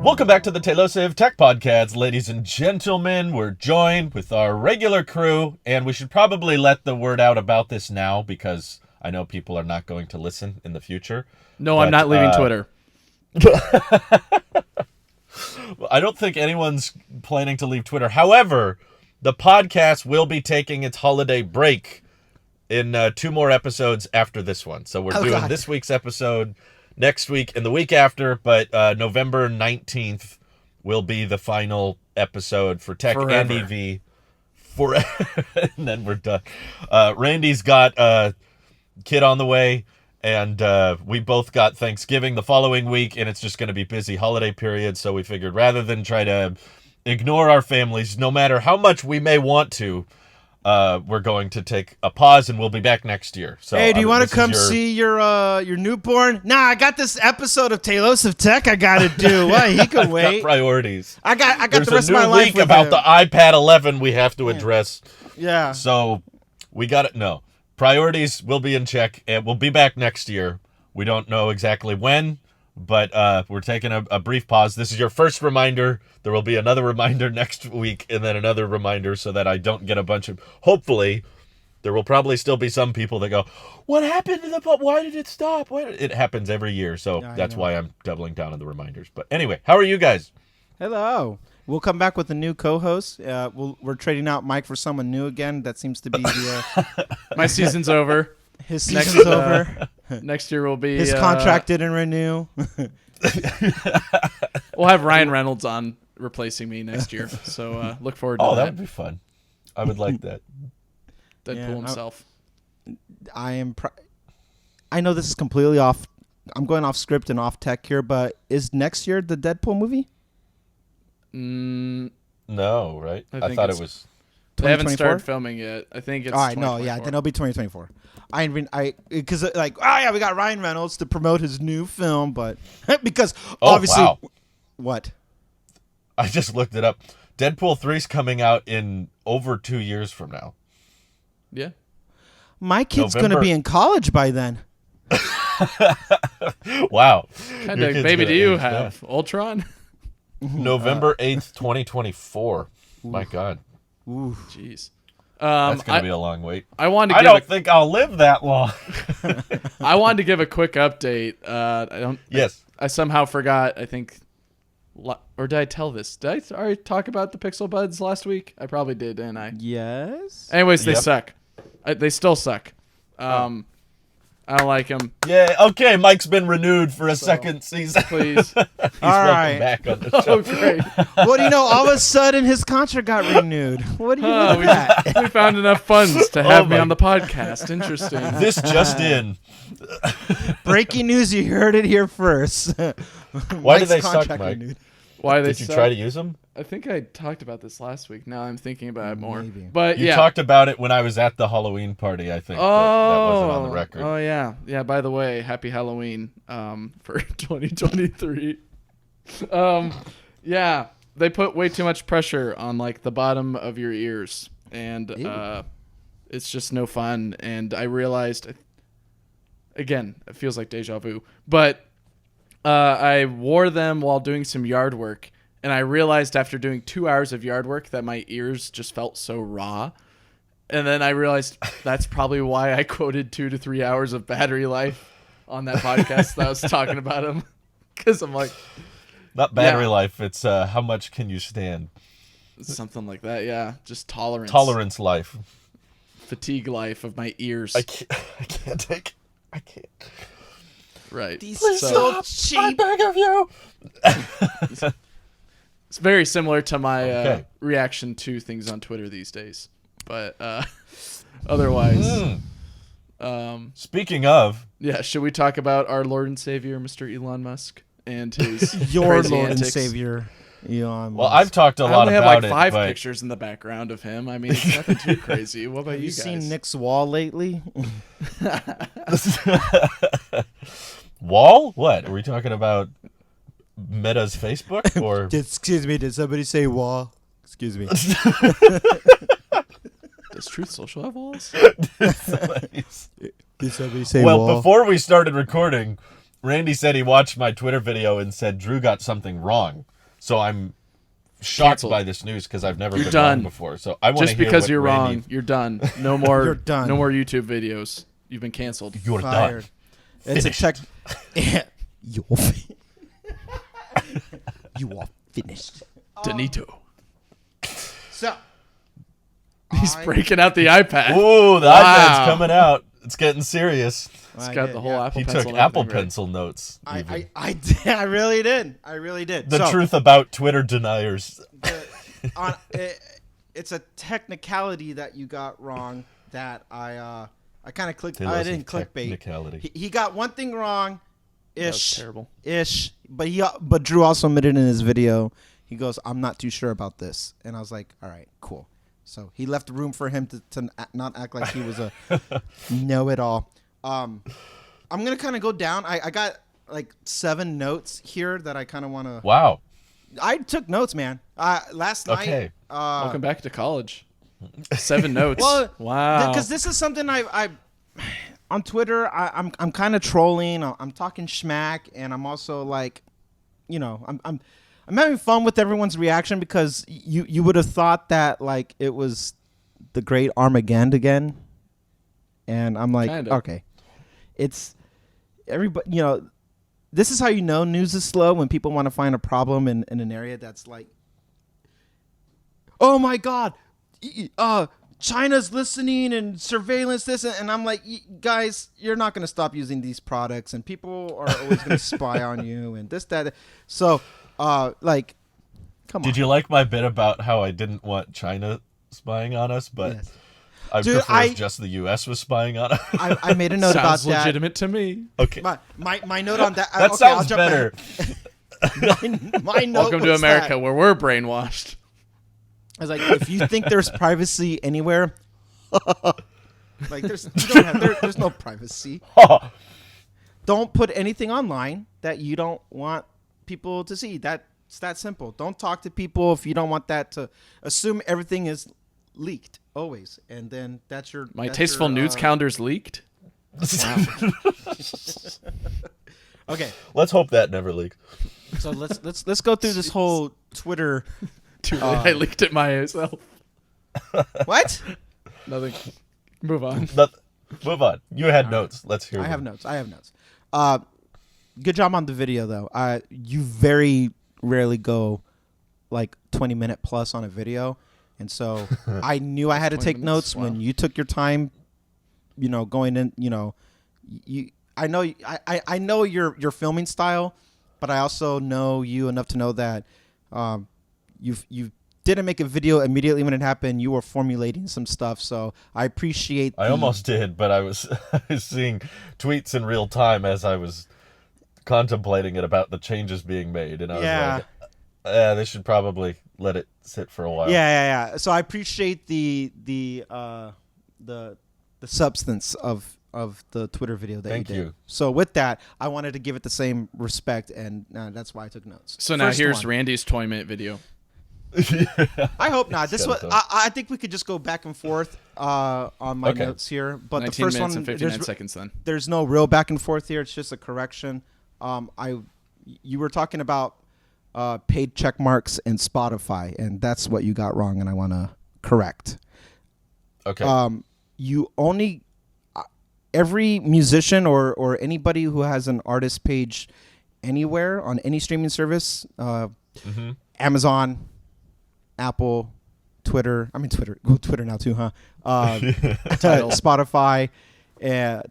Welcome back to the Takeover Tech Podcast, ladies and gentlemen. We're joined with our regular crew, and we should probably let the word out about this now because I know people are not going to listen in the future. No, I'm not leaving Twitter. I don't think anyone's planning to leave Twitter. However, the podcast will be taking its holiday break in 2 more episodes after this one. So we're doing this week's episode next week and the week after, but November 19th will be the final episode for Tech and EV. And then we're done. Randy's got a kid on the way, and we both got Thanksgiving the following week, and it's just going to be busy holiday period, so we figured rather than try to ignore our families, no matter how much we may want to, we're going to take a pause, and we'll be back next year. So, hey, do you want to come see your newborn? Nah, I got this episode of Talos of Tech I got to do. What? He can wait. Priorities. I got There's the rest a new of my life leak with about him. the iPad 11 we have to address. Yeah. So we got it. No. Priorities will be in check, and we'll be back next year. We don't know exactly when, but we're taking a brief pause. This is your first reminder. There will be another reminder next week, and then another reminder so that I don't get a bunch of... Hopefully, there will probably still be some people that go, what happened to the... Why did it stop? It happens every year, so that's why I'm doubling down on the reminders. But anyway, how are you guys? Hello. We'll come back with a new co-host. We're trading out Mike for someone new again. That seems to be the... My season's over. His season's over. Next year will be... His contract didn't renew. We'll have Ryan Reynolds on replacing me next year. So look forward to that. Oh, that would be fun. I would like that. Deadpool himself. I know this is completely off. I'm going off script and off tech here, but is next year the Deadpool movie? No, right? I thought it was... They haven't started filming yet. I think it's... All right, no, yeah, then it'll be 2024. Because we got Ryan Reynolds to promote his new film, but because obviously... Wow. What? I just looked it up. Deadpool 3's coming out in over 2 years from now. Yeah. My kid's going to be in college by then. Wow. Kind of baby do you have? Ultron? November 8th, 2024. My God. Ooh. Jeez. That's going to be a long wait. I don't think I'll live that long. I wanted to give a quick update. Yes. I somehow forgot, I think... Or did I tell this? Did I already talk about the Pixel Buds last week? I probably did, didn't I? Yes. Anyways, they suck. They still suck. I don't like them. Yeah, okay, Mike's been renewed for a second season. Please. He's welcome back on the show. Oh, great. What do you know? All of a sudden, his contract got renewed. What do you know that? We found enough funds to have me on the podcast. Interesting. This just in. Breaking news, you heard it here first. Why did they suck, Mike? Renewed. Why they Did you try to use them? I think I talked about this last week. Now I'm thinking about it more. Maybe. But You talked about it when I was at the Halloween party, I think. But that wasn't on the record. Oh, yeah. Yeah, by the way, happy Halloween for 2023. Yeah, they put way too much pressure on, like, the bottom of your ears. And it's just no fun. And I realized, again, it feels like deja vu. But I wore them while doing some yard work. And I realized after doing 2 hours of yard work that my ears just felt so raw. And then I realized that's probably why I quoted 2 to 3 hours of battery life on that podcast that I was talking about them. Because I'm like... Not battery life, it's how much can you stand. Something like that, yeah. Just tolerance. Tolerance life. Fatigue life of my ears. I can't take... I can't. Right. Please stop. Cheap. I beg of you. It's very similar to my reaction to things on Twitter these days. But otherwise... Speaking of... Yeah, should we talk about our Lord and Savior, Mr. Elon Musk, and his Your crazy Lord antics? and Savior, Elon Musk. Well, I've talked a lot about it. I only have like 5 but... pictures in the background of him. I mean, it's nothing too crazy. What about Have you you guys? seen Nick's wall lately? Wall? What? Are we talking about Meta's Facebook? Or Excuse me, did somebody say wall? Excuse me. Does Truth Social have walls? Did somebody say well, wall? before we started recording, Randy said he watched my Twitter video and said Drew got something wrong. So I'm shocked Canceled. by this news because I've never You're been done. wrong before. So I want to Just hear because what you're Randy, wrong, you're done. No more. You're done. No more YouTube videos. You've been canceled. You're Fired. done. It's a tech. You're you are finished. Danito. So He's breaking out the iPad. Ooh, the Wow. iPad's coming out. It's getting serious. He's got the whole Apple He Pencil. took and Apple everything, right? Pencil notes. Even. I did. I really did. I really did. The So, truth about Twitter deniers. it's a technicality that you got wrong that I kind of clicked. Pillars I of didn't clickbait. technicality. He got one thing wrong, That was ish, terrible. but Drew also admitted in his video. He goes, "I'm not too sure about this," and I was like, "All right, cool." So he left room for him to not act like he was a know-it-all. I'm gonna kind of go down. I got like 7 notes here that I kind of want to. Wow. I took notes, man. Last night. Okay. Welcome back to college. 7 notes. Well, wow. because this is something I on Twitter. I'm kind of trolling. I'm talking schmack, and I'm also like, I'm having fun with everyone's reaction because you would have thought that like it was the great Armageddon again, and I'm like, Kinda. okay, it's everybody. This is how news is slow when people want to find a problem in an area that's like, oh my God, China's listening and surveillance this, and I'm like, guys, you're not going to stop using these products, and people are always going to spy on you and this, that. So, like, come on. Did you like my bit about how I didn't want China spying on us, but Yes. I Dude, prefer if just the U.S. was spying on us? I made a note about Sounds that. legitimate to me. Okay. My note on that. That okay, sounds I'll better. my note Welcome to was America, that. where we're brainwashed. I was like, if you think there's privacy anywhere, like there's no privacy. Don't put anything online that you don't want people to see. It's that simple. Don't talk to people if you don't want that to assume everything is leaked always, and then that's your. My that's tasteful your, nudes counter's leaked. Okay, Let's hope that never leaks. so let's go through this whole Twitter. Too late. I leaked it myself. What? Nothing. Move on. Move on. You had notes. Let's hear I them. have notes. Good job on the video though. You very rarely go like 20-minute plus on a video, and so I knew I had to 20 take minutes? notes when you took your time. Going in. I know your filming style, but I also know you enough to know that you didn't make a video immediately when it happened. You were formulating some stuff, so I appreciate. I almost did, but I was seeing tweets in real time as I was contemplating it about the changes being made, and I was like, they should probably let it sit for a while. Yeah. So I appreciate the substance of the Twitter video that Thank you did. you. So with that, I wanted to give it the same respect, and that's why I took notes. So now First here's one. Randy's 20-minute video. I hope not. This one, kinda tough. I think we could just go back and forth on my Okay. notes here. But the 19 first minutes one, and 59 seconds then. there's no real back and forth here. It's just a correction. You were talking about paid check marks in Spotify, and that's what you got wrong, and I want to correct. Okay. You only every musician or anybody who has an artist page anywhere on any streaming service, Amazon, Apple, Twitter. I mean Twitter. Go Twitter now too, huh? Tidal. Spotify,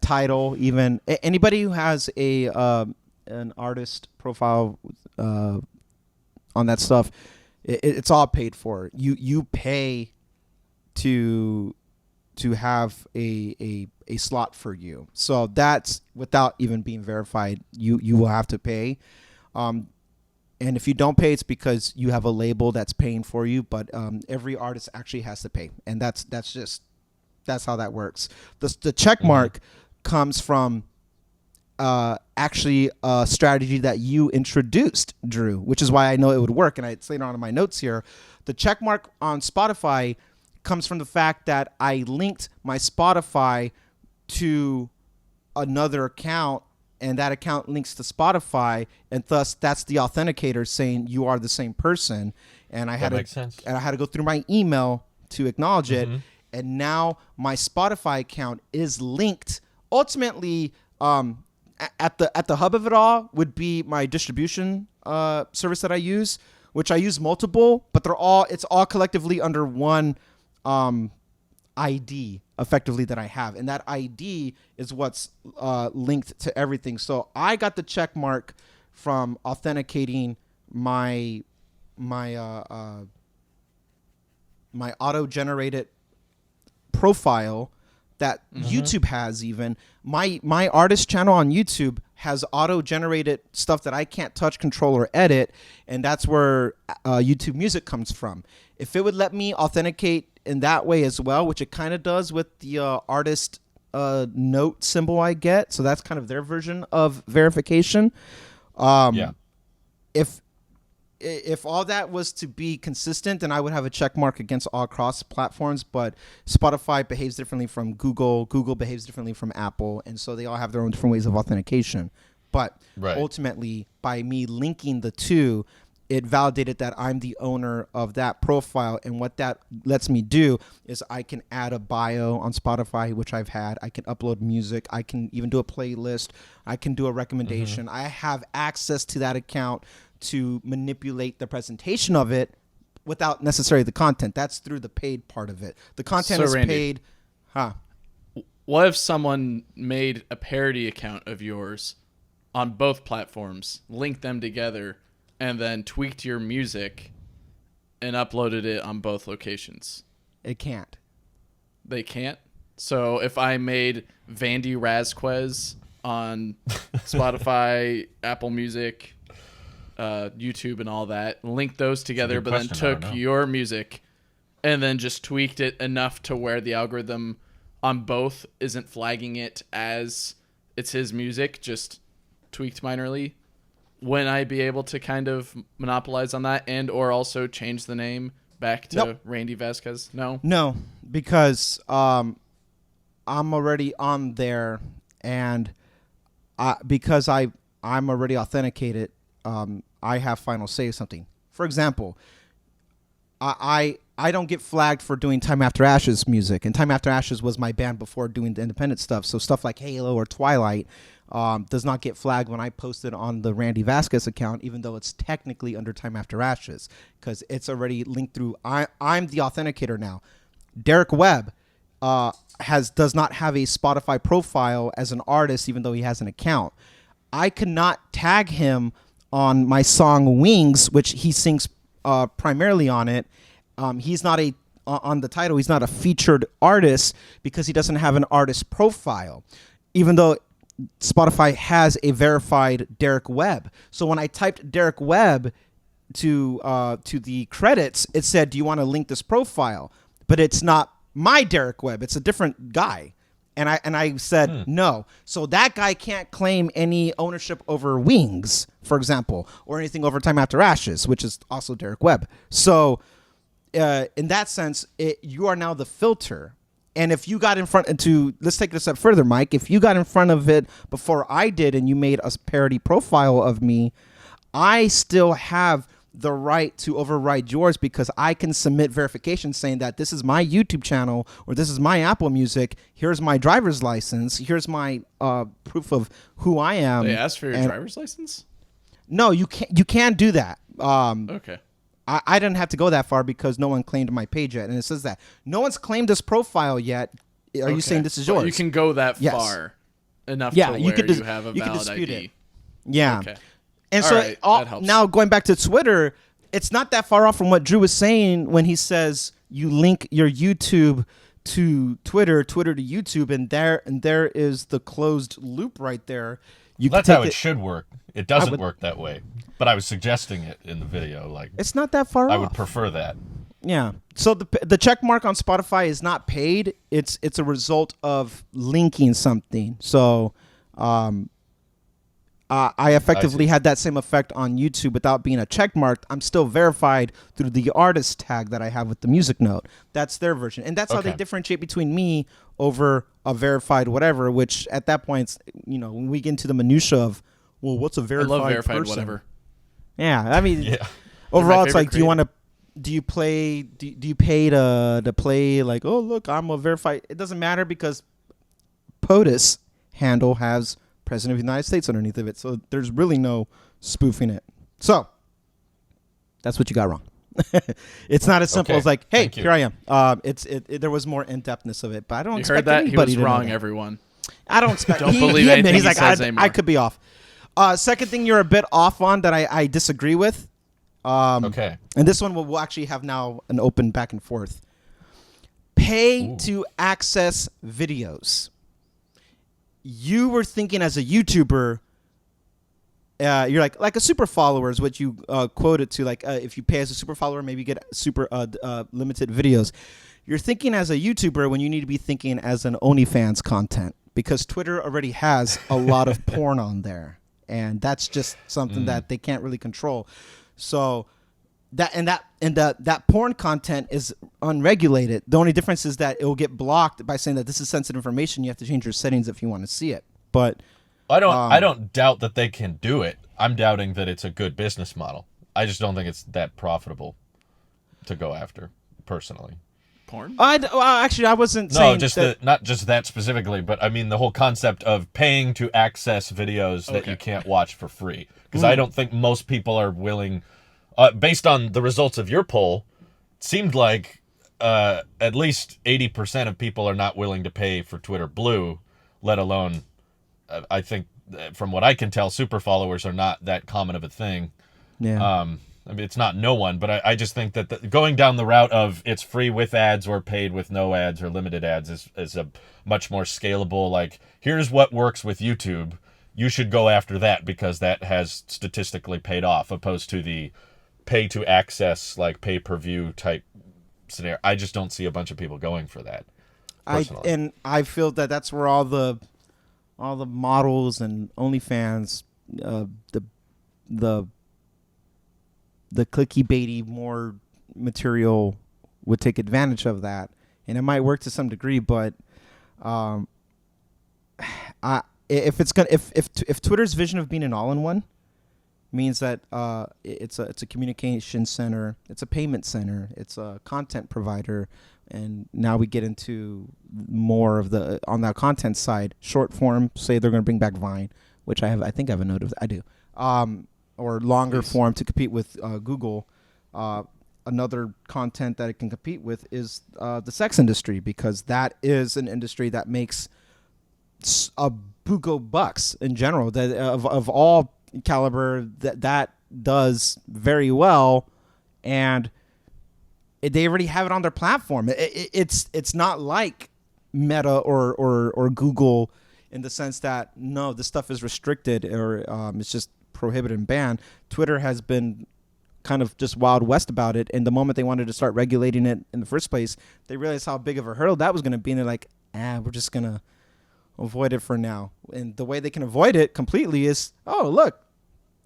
Tidal, even anybody who has an artist profile on that stuff, it's all paid for. You pay to have a slot for you. So that's without even being verified. You will have to pay. And if you don't pay, it's because you have a label that's paying for you. But every artist actually has to pay, and that's how that works. The check mark comes from actually a strategy that you introduced, Drew, which is why I know it would work. And it's later on in my notes here. The check mark on Spotify comes from the fact that I linked my Spotify to another account and that account links to Spotify, and thus that's the authenticator saying you are the same person. And I had to go through my email to acknowledge it, and now my Spotify account is linked. Ultimately, at the hub of it all would be my distribution service that I use, which I use multiple, but it's all collectively under one ID effectively that I have, and that ID is what's linked to everything. So I got the check mark from authenticating my auto-generated profile that YouTube has. Even my artist channel on YouTube has auto-generated stuff that I can't touch, control, or edit, and that's where YouTube Music comes from. If it would let me authenticate in that way as well, which it kind of does with the artist note symbol I get, so that's kind of their version of verification. If all that was to be consistent, then I would have a check mark against all cross platforms. But Spotify behaves differently from Google. Google behaves differently from Apple. And so they all have their own different ways of authentication. But ultimately, by me linking the two, it validated that I'm the owner of that profile. And what that lets me do is I can add a bio on Spotify, which I've had. I can upload music. I can even do a playlist. I can do a recommendation. I have access to that account to manipulate the presentation of it without necessarily the content. That's through the paid part of it. The content is Randy, paid. What if someone made a parody account of yours on both platforms, linked them together, and then tweaked your music and uploaded it on both locations? It can't. They can't? So if I made Vandy Razquez on Spotify, Apple Music, YouTube and all that, linked those together, but then took your music and then just tweaked it enough to where the algorithm on both isn't flagging it as it's his music, just tweaked minorly, wouldn't I be able to kind of monopolize on that and or also change the name back to Randy Vasquez? No, because I'm already on there, and because I'm already authenticated, I have final say of something. For example, I don't get flagged for doing Time After Ashes music, and Time After Ashes was my band before doing the independent stuff. So stuff like Halo or Twilight does not get flagged when I post it on the Randy Vasquez account, even though it's technically under Time After Ashes, because it's already linked through. I'm the authenticator now. Derek Webb does not have a Spotify profile as an artist, even though he has an account. I cannot tag him on my song Wings, which he sings primarily on it. He's not on the title. He's not a featured artist because he doesn't have an artist profile, even though Spotify has a verified Derek Webb. So when I typed Derek Webb to the credits, it said, "Do you want to link this profile?" But it's not my Derek Webb. It's a different guy. And I said no. So that guy can't claim any ownership over Wings, for example, or anything over Time After Ashes, which is also Derek Webb. So in that sense, you are now the filter. And if you got in front let's take it a step further, Mike. If you got in front of it before I did and you made a parody profile of me, I still have the right to override yours because I can submit verification saying that this is my YouTube channel or this is my Apple Music. Here's my driver's license. Here's my proof of who I am. They asked for your driver's license? No, you can't. You can't do that. Okay. I didn't have to go that far because no one claimed my page yet, and it says that no one's claimed this profile yet. Are you saying this is yours? You can go that far enough to where you have a valid ID. It. Yeah. Okay. And so now going back to Twitter, it's not that far off from what Drew was saying when he says you link your YouTube to Twitter, Twitter to YouTube, and there is the closed loop right there. That's how it should work. It doesn't work that way, but I was suggesting it in the video. Like it's not that far off. I would prefer that. Yeah. So the check mark on Spotify is not paid. It's a result of linking something. So I effectively had that same effect on YouTube without being a check mark. I'm still verified through the artist tag that I have with the music note. That's their version. And that's how they differentiate between me over a verified whatever, which at that point, when we get into the minutia of, well, what's a I verified love verified person? whatever. Yeah, I mean, Yeah. overall, it's favorite like, do you pay to play like, oh, look, I'm a verified. It doesn't matter because POTUS handle has President of the United States underneath of it. So there's really no spoofing it. So that's what you got wrong. It's not as simple Okay, as like, hey, thank you. here I am. There was more in-depthness of it, but I don't You expect heard that? He anybody was to know wrong, that. everyone. I don't expect. Don't he believe admitted, anything he's he like, says anymore. I could be off. Second thing you're a bit off on that I disagree with. Okay. And this one we'll actually have now an open back and forth. Pay to access videos. You were thinking as a YouTuber, you're like a super follower is what you quoted to. Like if you pay as a super follower, maybe you get super limited videos. You're thinking as a YouTuber when you need to be thinking as an OnlyFans content, because Twitter already has a lot of porn on there, and that's just something that they can't really control. So that porn content is unregulated. The only difference is that it will get blocked by saying that this is sensitive information. You have to change your settings if you want to see it. But I don't doubt that they can do it. I'm doubting that it's a good business model. I just don't think it's that profitable to go after, personally. Porn? Actually, I wasn't saying not just that specifically, but I mean the whole concept of paying to access videos that you can't watch for free. Because I don't think most people are willing, based on the results of your poll, it seemed like at least 80% of people are not willing to pay for Twitter Blue, let alone, I think, from what I can tell, super followers are not that common of a thing. Yeah. I mean, it's not no one, but I just think that going down the route of it's free with ads or paid with no ads or limited ads is a much more scalable, like, here's what works with YouTube. You should go after that because that has statistically paid off, opposed to the pay to access, like pay-per-view type scenario. I just don't see a bunch of people going for that. Personally. I feel that that's where all the models and OnlyFans, the clicky baity more material would take advantage of that, and it might work to some degree. But if Twitter's vision of being an all-in-one means that it's a communication center, it's a payment center, it's a content provider, and now we get into more of the on that content side, short form. Say they're going to bring back Vine, which I think I have a note of. I do. Or longer form to compete with Google. Another content that it can compete with is the sex industry, because that is an industry that makes a buco bucks in general. That of all caliber, that does very well, and they already have it on their platform. It's not like Meta or Google in the sense that no, this stuff is restricted or it's just prohibited and banned. Twitter has been kind of just Wild West about it, and the moment they wanted to start regulating it in the first place, they realized how big of a hurdle that was going to be, and they're like, we're just going to avoid it for now. And the way they can avoid it completely is, oh, look,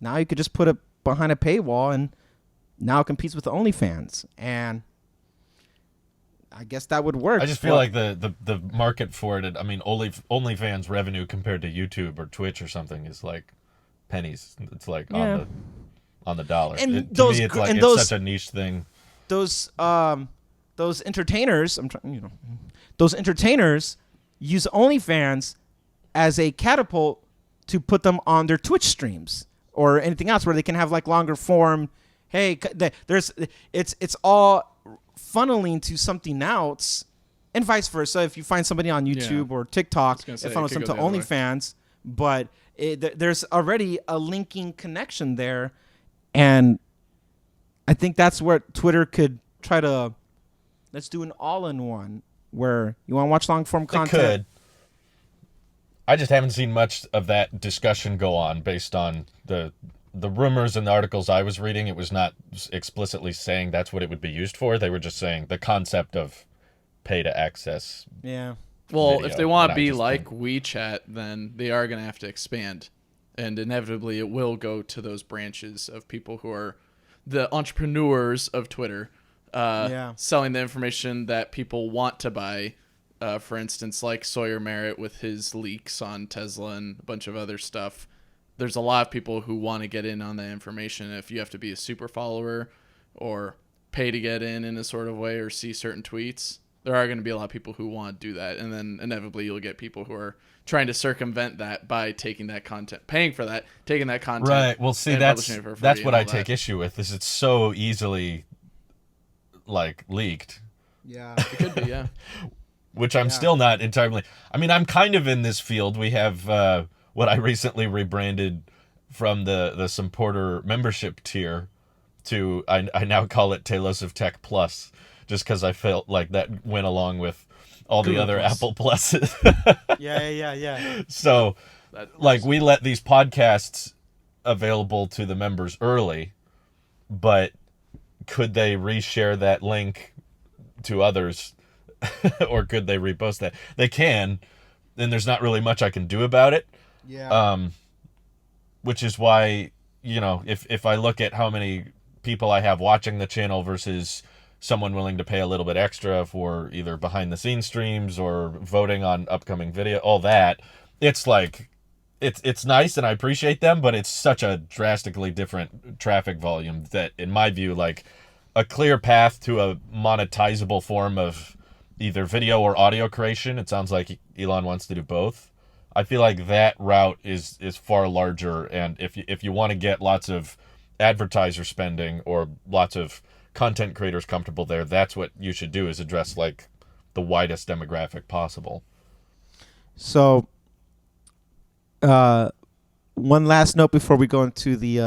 now you could just put it behind a paywall, and now it competes with OnlyFans, and I guess that would work. I just feel like the market for it, I mean, OnlyFans revenue compared to YouTube or Twitch or something is like pennies. It's like on the dollar. And to me, it's like it's such a niche thing. Those entertainers, those entertainers use OnlyFans as a catapult to put them on their Twitch streams or anything else where they can have like longer form. Hey, it's all funneling to something else, and vice versa. If you find somebody on YouTube or TikTok, it funnels them to OnlyFans, but there's already a linking connection there, and I think that's where Twitter could try to, let's do an all-in-one where you want to watch long-form content. They could. I just haven't seen much of that discussion go on based on the rumors and the articles I was reading. It was not explicitly saying that's what it would be used for. They were just saying the concept of pay to access. Yeah. Well, video, if they want to be like WeChat, then they are going to have to expand. And inevitably, it will go to those branches of people who are the entrepreneurs of Twitter, selling the information that people want to buy For instance, like Sawyer Merritt with his leaks on Tesla and a bunch of other stuff. There's a lot of people who want to get in on that information. If you have to be a super follower or pay to get in a sort of way or see certain tweets, there are going to be a lot of people who want to do that. And then inevitably you'll get people who are trying to circumvent that by taking that content, paying for that, taking that content. Right. Well, see, that's what I take issue with, is it's so easily like leaked. Yeah. It could be, yeah. Which I'm still not entirely. I mean, I'm kind of in this field. We have what I recently rebranded from the supporter membership tier to I now call it Talos of Tech Plus, just because I felt like that went along with all the other Apple Pluses. Yeah. So, like, we let these podcasts available to the members early, but could they reshare that link to others? Or could they repost that? They can, and there's not really much I can do about it. Yeah. Which is why, you know, if I look at how many people I have watching the channel versus someone willing to pay a little bit extra for either behind the scenes streams or voting on upcoming video, all that, it's like, it's nice and I appreciate them, but it's such a drastically different traffic volume that, in my view, like, a clear path to a monetizable form of either video or audio creation. It sounds like Elon wants to do both. I feel like that route is far larger, and if you want to get lots of advertiser spending or lots of content creators comfortable there, that's what you should do, is address like the widest demographic possible. So, one last note before we go into the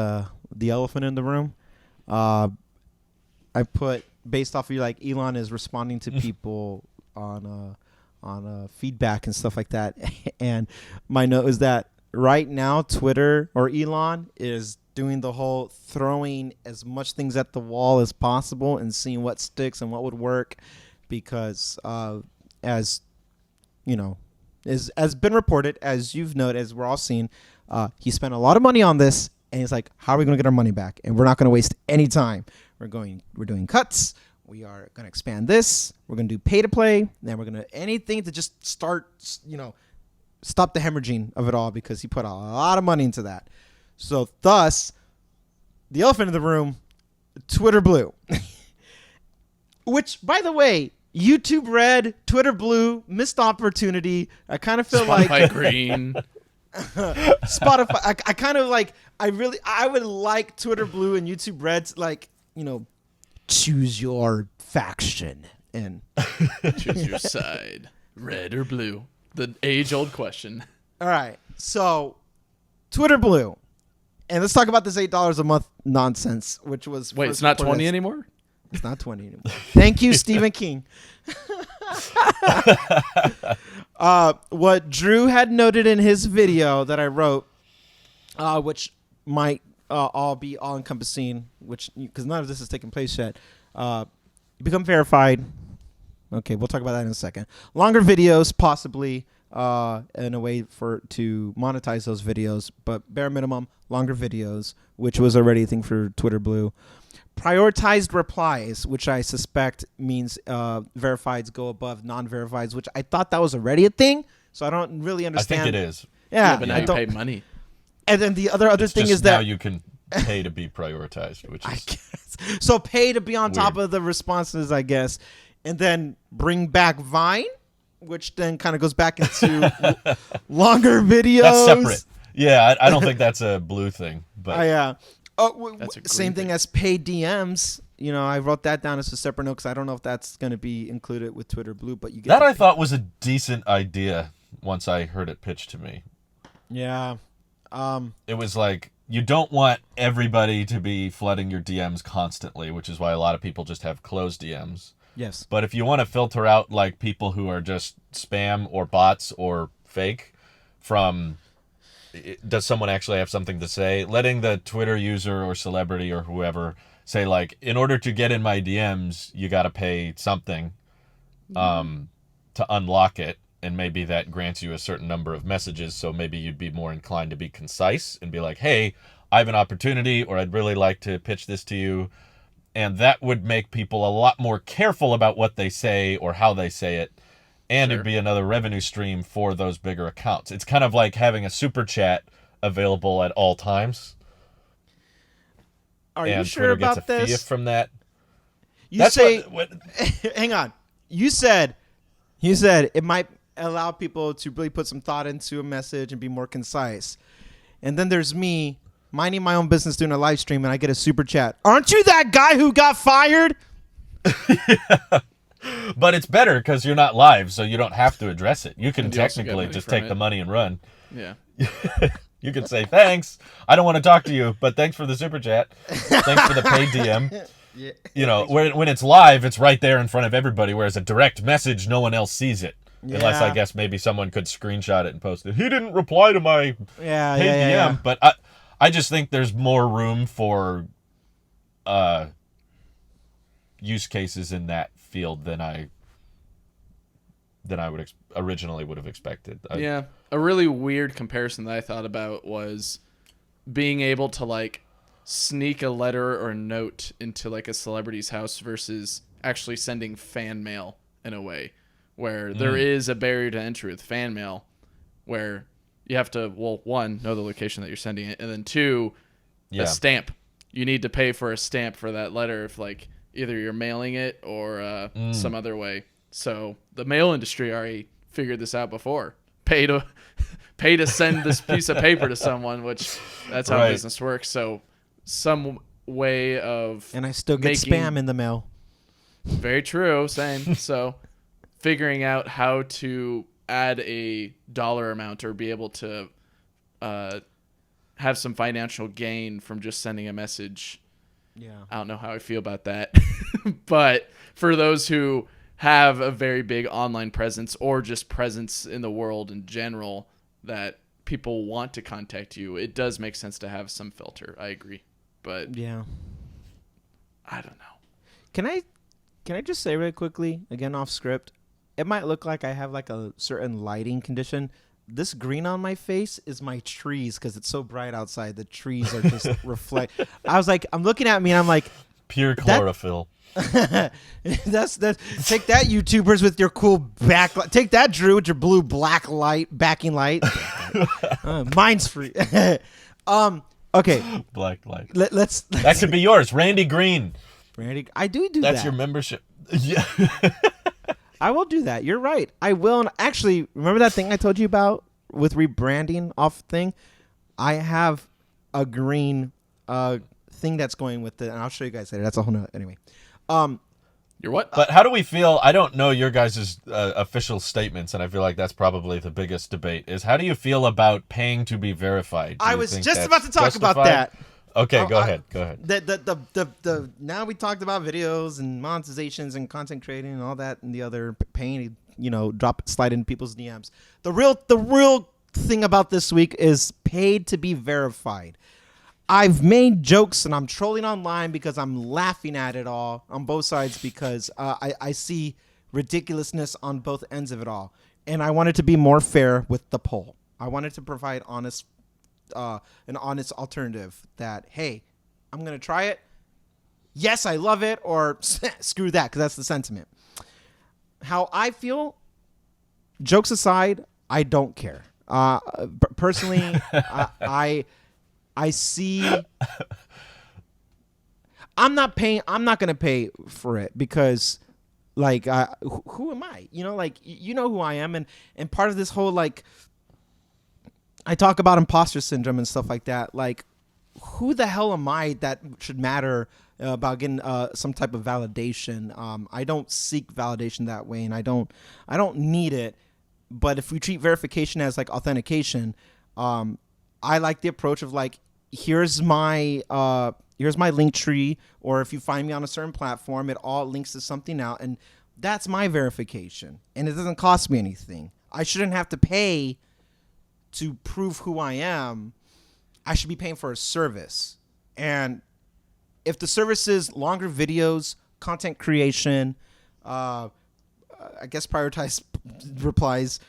elephant in the room. I put, based off of like Elon is responding to people on feedback and stuff like that, and my note is that right now Twitter or Elon is doing the whole throwing as much things at the wall as possible and seeing what sticks and what would work, because as you know, as been reported, as you've noted, as we're all seeing, he spent a lot of money on this, and he's like, how are we going to get our money back? And we're not going to waste any time. We're doing cuts. We are going to expand this. We're going to do pay to play. Then we're going to anything to just start, stop the hemorrhaging of it all, because he put a lot of money into that. So thus, the elephant in the room, Twitter Blue. Which, by the way, YouTube Red, Twitter Blue, missed opportunity. I kind of feel Spotify like Green. Spotify. I kind of like. I would like Twitter Blue and YouTube Red's, like, choose your faction and choose your side, red or blue. The age-old question. All right, so Twitter Blue, and let's talk about this $8 a month nonsense, which was it's not 20 anymore. It's not 20 anymore. Thank you, Stephen King. What Drew had noted in his video that I wrote, which might all be all-encompassing, which, because none of this has taken place yet. You become verified. Okay, we'll talk about that in a second. Longer videos, possibly, in a way to monetize those videos, but bare minimum, longer videos, which was already a thing for Twitter Blue. Prioritized replies, which I suspect means verifieds go above non-verifieds, which I thought that was already a thing, so I don't really understand. I think it is. Yeah, but now you pay money. And then the other it's thing just is that now you can pay to be prioritized, which is, I guess. So pay to be on top of the responses, I guess, and then bring back Vine, which then kind of goes back into longer videos. That's separate. Yeah, I don't think that's a Blue thing, but same thing as paid DMs. I wrote that down as a separate note because I don't know if that's going to be included with Twitter Blue, but you get that. I thought was a decent idea once I heard it pitched to me. Yeah. It was like, you don't want everybody to be flooding your DMs constantly, which is why a lot of people just have closed DMs. Yes. But if you want to filter out like people who are just spam or bots or fake from, does someone actually have something to say? Letting the Twitter user or celebrity or whoever say, like, in order to get in my DMs, you got to pay something to unlock it. And maybe that grants you a certain number of messages, so maybe you'd be more inclined to be concise and be like, hey, I have an opportunity, or I'd really like to pitch this to you. And that would make people a lot more careful about what they say or how they say it. and Sure. it'd be another revenue stream for those bigger accounts. It's kind of like having a super chat available at all times. Are you And sure Twitter gets about a fee this? from that. You That's say, what hang on. You said it might allow people to really put some thought into a message and be more concise. And then there's me minding my own business doing a live stream and I get a super chat. Aren't you that guy who got fired? But it's better because you're not live, so you don't have to address it. You can And you also get technically money just from take it. the money and run. Yeah. You can say, thanks. I don't want to talk to you, but thanks for the super chat. Thanks for the paid DM. Yeah. You know, when it's live, it's right there in front of everybody, whereas a direct message, no one else sees it. Unless, I guess, maybe someone could screenshot it and post it. He didn't reply to my paid DM. Yeah. But I just think there's more room for use cases in that field than I would originally would have expected. Yeah. A really weird comparison that I thought about was being able to like sneak a letter or a note into like a celebrity's house versus actually sending fan mail in a way where there is a barrier to entry with fan mail where you have to, well, one, know the location that you're sending it, and then two, a stamp. You need to pay for a stamp for that letter if like either you're mailing it or some other way. So the mail industry already figured this out before. Pay to send this piece of paper to someone, which that's how business works. So some way of And I still get spam in the mail. Very true. Same. So figuring out how to add a dollar amount or be able to have some financial gain from just sending a message. Yeah. I don't know how I feel about that. But for those who have a very big online presence or just presence in the world in general that people want to contact you, it does make sense to have some filter. I agree. But Yeah. I don't know. Can I just say really quickly, again off script, it might look like I have like a certain lighting condition. This green on my face is my trees because it's so bright outside. The trees are just reflect. I was like, I'm looking at me and I'm like, pure chlorophyll. that's take that, YouTubers, with your cool backlight. Take that, Drew, with your blue black light backing light. Mine's free. Okay. Black light. Let's That could be yours, Randy Green. Randy, I do that. That's your membership. Yeah. I will do that. You're right. I will. And actually, remember that thing I told you about with rebranding off thing? I have a green thing that's going with it, and I'll show you guys later. That's a whole nother. Anyway. You're what? But how do we feel? I don't know your guys' official statements, and I feel like that's probably the biggest debate, is how do you feel about paying to be verified? I was just about to talk about that. Okay, go ahead. The now we talked about videos and monetizations and content creating and all that and the other paying, slide in people's DMs. The real thing about this week is paid to be verified. I've made jokes and I'm trolling online because I'm laughing at it all on both sides because I see ridiculousness on both ends of it all. And I wanted to be more fair with the poll. I wanted to provide an honest alternative that, hey, I'm going to try it. Yes, I love it, or screw that, because that's the sentiment. How I feel, jokes aside, I don't care. Personally, I see. I'm not going to pay for it because, like, who am I? You know who I am, and part of this whole like. I talk about imposter syndrome and stuff like that. Like, who the hell am I that should matter about getting some type of validation? I don't seek validation that way, and I don't need it. But if we treat verification as like authentication, I like the approach of like, here's my link tree, or if you find me on a certain platform, it all links to something out, and that's my verification, and it doesn't cost me anything. I shouldn't have to pay to prove who I am. I should be paying for a service. And if the service is longer videos, content creation, I guess prioritize replies.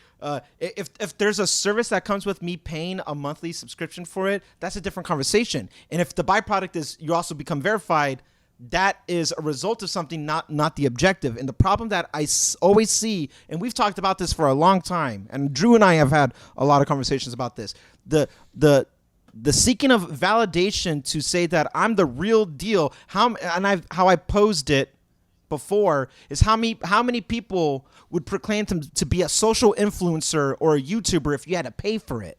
If there's a service that comes with me paying a monthly subscription for it, that's a different conversation. And if the byproduct is you also become verified, that is a result of something, not the objective. And the problem that I always see, and we've talked about this for a long time, and Drew and I have had a lot of conversations about this, the seeking of validation to say that I'm the real deal. How I posed it before is how many people would proclaim to be a social influencer or a YouTuber if you had to pay for it.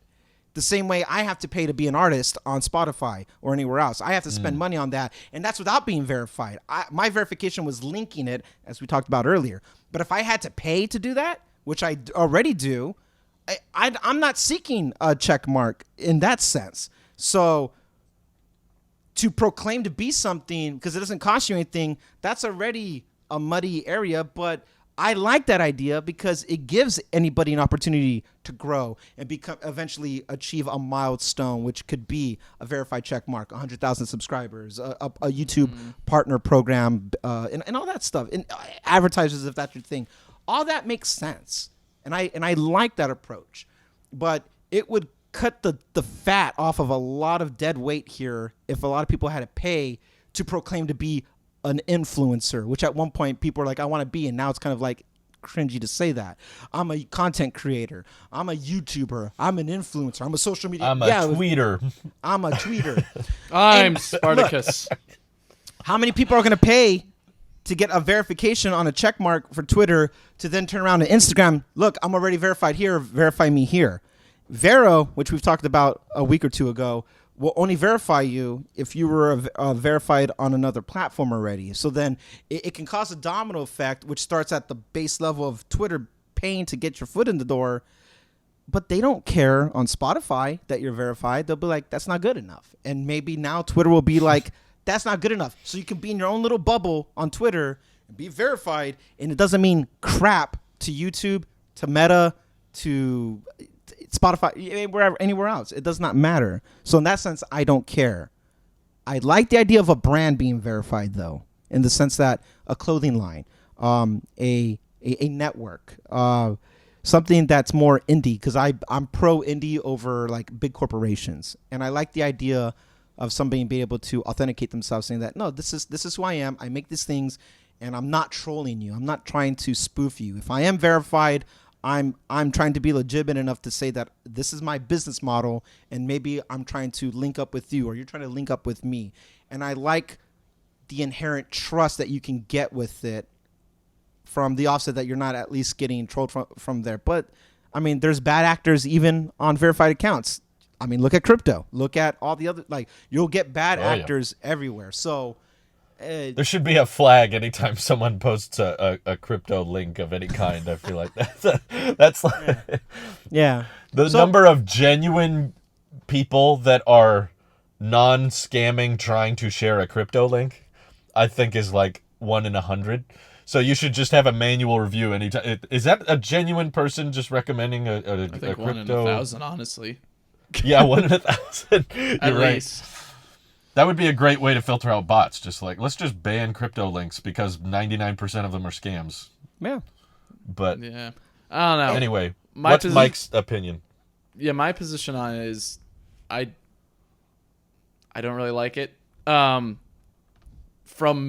The same way I have to pay to be an artist on Spotify or anywhere else. I have to spend money on that, and that's without being verified. My verification was linking it, as we talked about earlier. But if I had to pay to do that, which I already do, I'm not seeking a check mark in that sense. So to proclaim to be something, because it doesn't cost you anything, that's already a muddy area. But I like that idea because it gives anybody an opportunity to grow and eventually achieve a milestone, which could be a verified check mark, 100,000 subscribers, a YouTube partner program, and all that stuff, and advertisers, if that's your thing. All that makes sense, and I like that approach, but it would cut the fat off of a lot of dead weight here if a lot of people had to pay to proclaim to be an influencer, which at one point people were like, I want to be, and now it's kind of like cringy to say that. I'm a content creator. I'm a YouTuber. I'm an influencer. I'm a social media. I'm a tweeter. I'm a tweeter. I'm Spartacus. Look, how many people are going to pay to get a verification on a check mark for Twitter to then turn around to Instagram? Look, I'm already verified here. Verify me here. Vero, which we've talked about a week or two ago, will only verify you if you were verified on another platform already. So then it can cause a domino effect, which starts at the base level of Twitter paying to get your foot in the door. But they don't care on Spotify that you're verified. They'll be like, that's not good enough. And maybe now Twitter will be like, that's not good enough. So you can be in your own little bubble on Twitter and be verified. And it doesn't mean crap to YouTube, to Meta, to Spotify, anywhere else. It does not matter. So in that sense, I don't care. I like the idea of a brand being verified, though, in the sense that a clothing line, a network, something that's more indie, because I'm pro indie over like big corporations, and I like the idea of somebody being able to authenticate themselves, saying that no, this is who I am. I make these things, and I'm not trolling you. I'm not trying to spoof you. If I am verified, I'm trying to be legitimate enough to say that this is my business model, and maybe I'm trying to link up with you, or you're trying to link up with me. And I like the inherent trust that you can get with it from the offset that you're not at least getting trolled from there. But I mean, there's bad actors even on verified accounts. I mean, look at crypto. Look at all the other, like, you'll get bad actors everywhere. So there should be a flag anytime someone posts a crypto link of any kind. I feel like that's like the number of genuine people that are non-scamming trying to share a crypto link, I think, is like 1 in 100. So you should just have a manual review anytime. Is that a genuine person just recommending a I think crypto? 1 in 1,000, honestly. Yeah, 1 in 1,000. You're At right. least. That would be a great way to filter out bots. Just like, let's just ban crypto links because 99% of them are scams. Yeah. But yeah, I don't know. Anyway, what's Mike's opinion? Yeah, my position on it is I don't really like it. From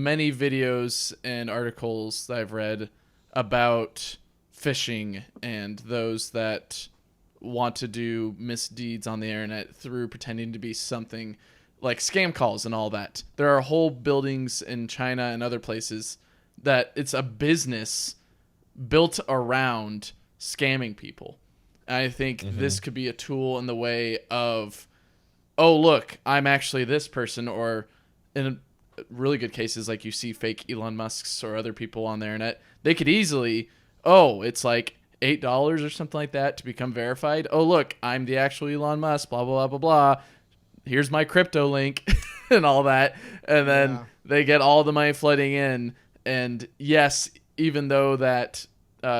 many videos and articles that I've read about phishing and those that want to do misdeeds on the internet through pretending to be something like scam calls and all that. There are whole buildings in China and other places that it's a business built around scamming people. And I think this could be a tool in the way of, oh, look, I'm actually this person, or in really good cases, like you see fake Elon Musks or other people on the internet, they could easily, oh, it's like $8 or something like that to become verified. Oh, look, I'm the actual Elon Musk, blah, blah, blah, blah, blah. Here's my crypto link and all that. And then they get all the money flooding in. And yes, even though that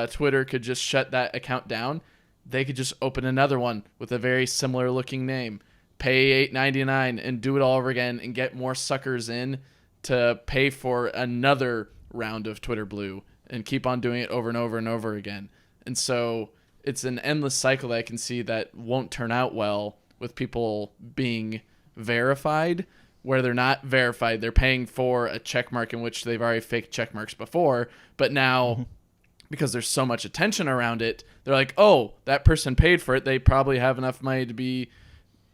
Twitter could just shut that account down, they could just open another one with a very similar looking name, pay $8.99 and do it all over again and get more suckers in to pay for another round of Twitter Blue and keep on doing it over and over and over again. And so it's an endless cycle that I can see that won't turn out well with people being verified. where they're not verified. They're paying for a check mark in which they've already faked check marks before, but now because there's so much attention around it, they're like, oh, that person paid for it. They probably have enough money to be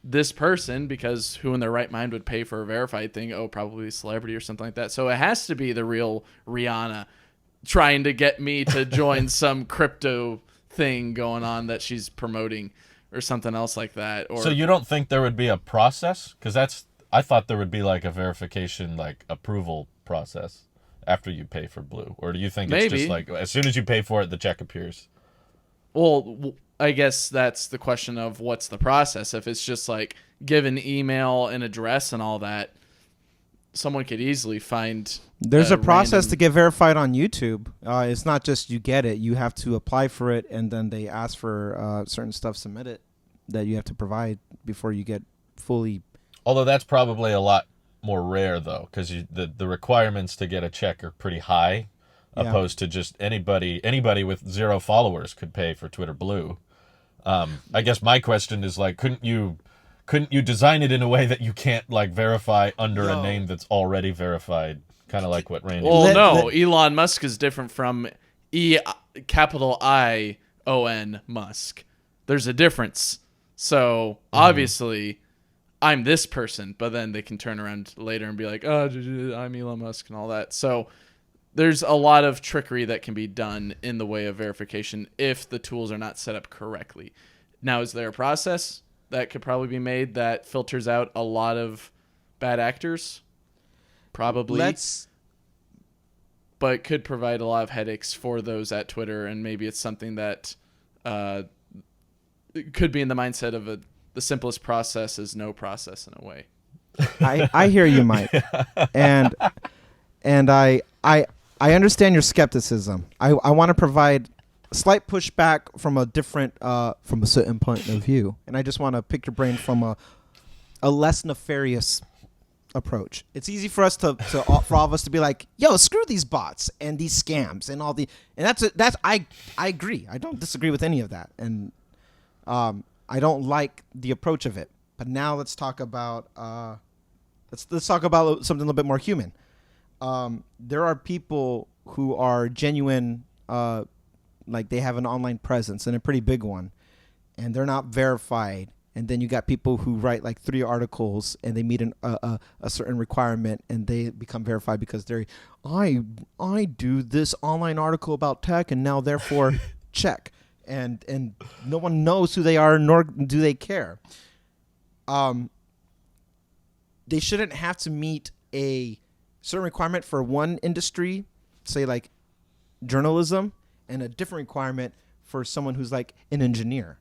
this person, because who in their right mind would pay for a verified thing? Oh, probably a celebrity or something like that. So it has to be the real Rihanna trying to get me to join some crypto thing going on that she's promoting or something else like that. Or so you don't think there would be a process? Because I thought there would be like a verification, like approval process after you pay for Blue. Or do you think it's just like as soon as you pay for it, the check appears? Well, I guess that's the question of what's the process. If it's just like give an email and address and all that, someone could easily find. There's a process to get verified on YouTube. It's not just you get it. You have to apply for it, and then they ask for certain stuff submitted that you have to provide before you get fully. Although that's probably a lot more rare, though, because the requirements to get a check are pretty high, opposed to just anybody with 0 followers could pay for Twitter Blue. I guess my question is like, couldn't you design it in a way that you can't like verify under a name that's already verified, kind of like what Randy? Well, no, Elon Musk is different from ION Musk. There's a difference. So obviously, I'm this person, but then they can turn around later and be like, oh, I'm Elon Musk and all that. So there's a lot of trickery that can be done in the way of verification if the tools are not set up correctly. Now, is there a process that could probably be made that filters out a lot of bad actors? Probably. But could provide a lot of headaches for those at Twitter, and maybe it's something that could be in the mindset of the simplest process is no process in a way. I hear you, Mike, and I understand your skepticism. I want to provide a slight pushback from a different from a certain point of view, and I just want to pick your brain from a less nefarious approach. It's easy for us for all of us to be like, yo, screw these bots and these scams and all the, and that's I agree. I don't disagree with any of that, and I don't like the approach of it. But now let's talk about let's talk about something a little bit more human. There are people who are genuine, like they have an online presence and a pretty big one, and they're not verified. And then you got people who write like 3 articles and they meet a certain requirement and they become verified because I do this online article about tech and now therefore check. And no one knows who they are, nor do they care. They shouldn't have to meet a certain requirement for one industry, say like journalism, and a different requirement for someone who's like an engineer,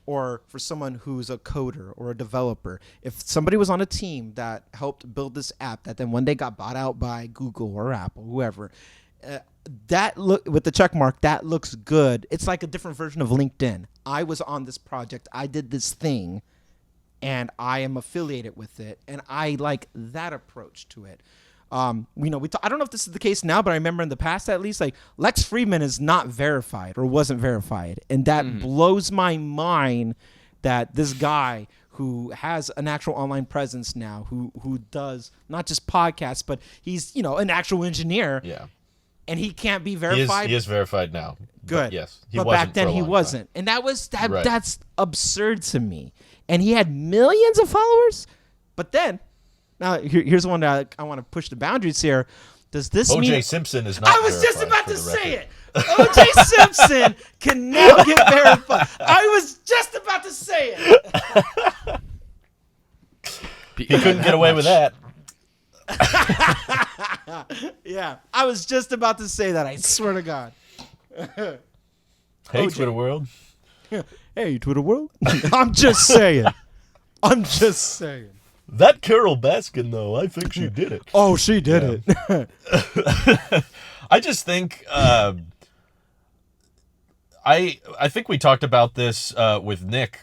or for someone who's a coder or a developer. If somebody was on a team that helped build this app that then one day got bought out by Google or Apple, whoever, that look with the check mark, that looks good. It's like a different version of LinkedIn. I was on this project, I did this thing, and I am affiliated with it, and I like that approach to it. I don't know if this is the case now, but I remember in the past, at least, like Lex Fridman is not verified or wasn't verified, and that blows my mind that this guy who has an actual online presence now, who does not just podcasts, but he's an actual engineer. Yeah. And he can't be verified. He is verified now. Good. Yes. But back then he wasn't. And that's absurd to me. And he had millions of followers. But then, now here's one that I want to push the boundaries here. Does this mean O.J. Simpson is not I was just verified, about to say record. it. O.J. Simpson can now get verified. I was just about to say it. He couldn't get away with that. Yeah, I was just about to say that. I swear to God. Hey, OJ. Twitter world. Hey, Twitter world. I'm just saying. That Carol Baskin, though, I think she did it. Oh, she did it. I just think I think we talked about this with Nick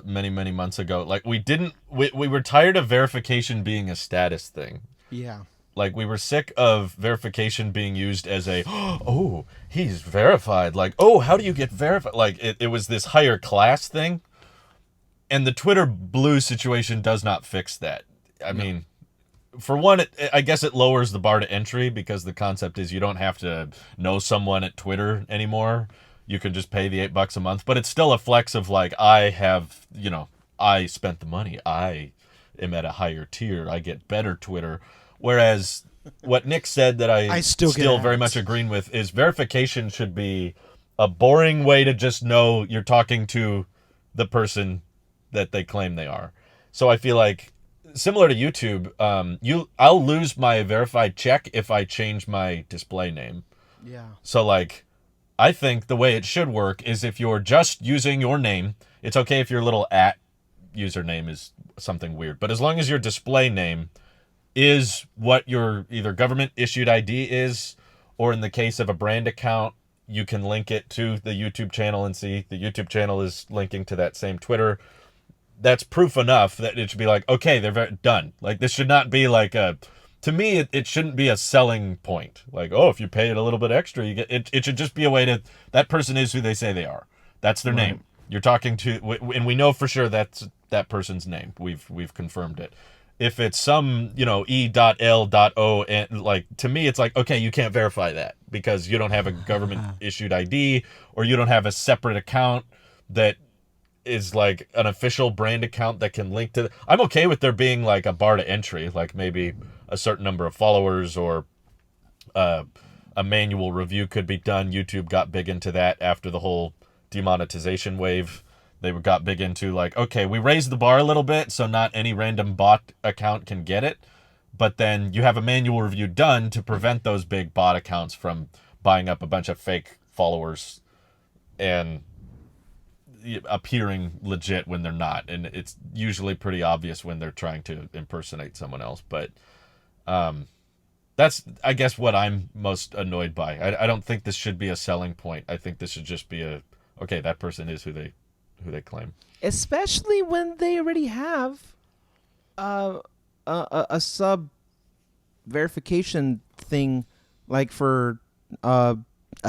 many months ago. Like we were tired of verification being a status thing. Yeah. Like we were sick of verification being used as a oh, he's verified. Like, oh, how do you get verified? Like it was this higher class thing. And the Twitter Blue situation does not fix that. I mean, for one, I guess it lowers the bar to entry because the concept is you don't have to know someone at Twitter anymore. You can just pay the $8 a month, but it's still a flex of like, I have, I spent the money. I am at a higher tier. I get better Twitter. Whereas what Nick said that I still very much agreeing with is verification should be a boring way to just know you're talking to the person that they claim they are. So I feel like similar to YouTube, I'll lose my verified check if I change my display name. Yeah. So like, I think the way it should work is if you're just using your name, it's okay if your little @ username is something weird, but as long as your display name is what your either government issued ID is, or in the case of a brand account, you can link it to the YouTube channel and see the YouTube channel is linking to that same Twitter. That's proof enough that it should be like, okay, they're done. Like, this should not be like to me, it shouldn't be a selling point. Like, oh, if you pay it a little bit extra, you get it. It should just be a way to, that person is who they say they are. That's their name. You're talking to, and we know for sure that's that person's name. We've confirmed it. If it's some, E.L.O, and like, to me, it's like, okay, you can't verify that because you don't have a government issued ID, or you don't have a separate account that is like an official brand account that can link to I'm okay with there being like a bar to entry, like maybe a certain number of followers, or a manual review could be done. YouTube got big into that after the whole demonetization wave. They got big into like, okay, we raised the bar a little bit so not any random bot account can get it, but then you have a manual review done to prevent those big bot accounts from buying up a bunch of fake followers and appearing legit when they're not. And it's usually pretty obvious when they're trying to impersonate someone else. But that's, I guess, what I'm most annoyed by. I don't think this should be a selling point. I think this should just be okay, that person is who they claim. Especially when they already have a sub verification thing, like for a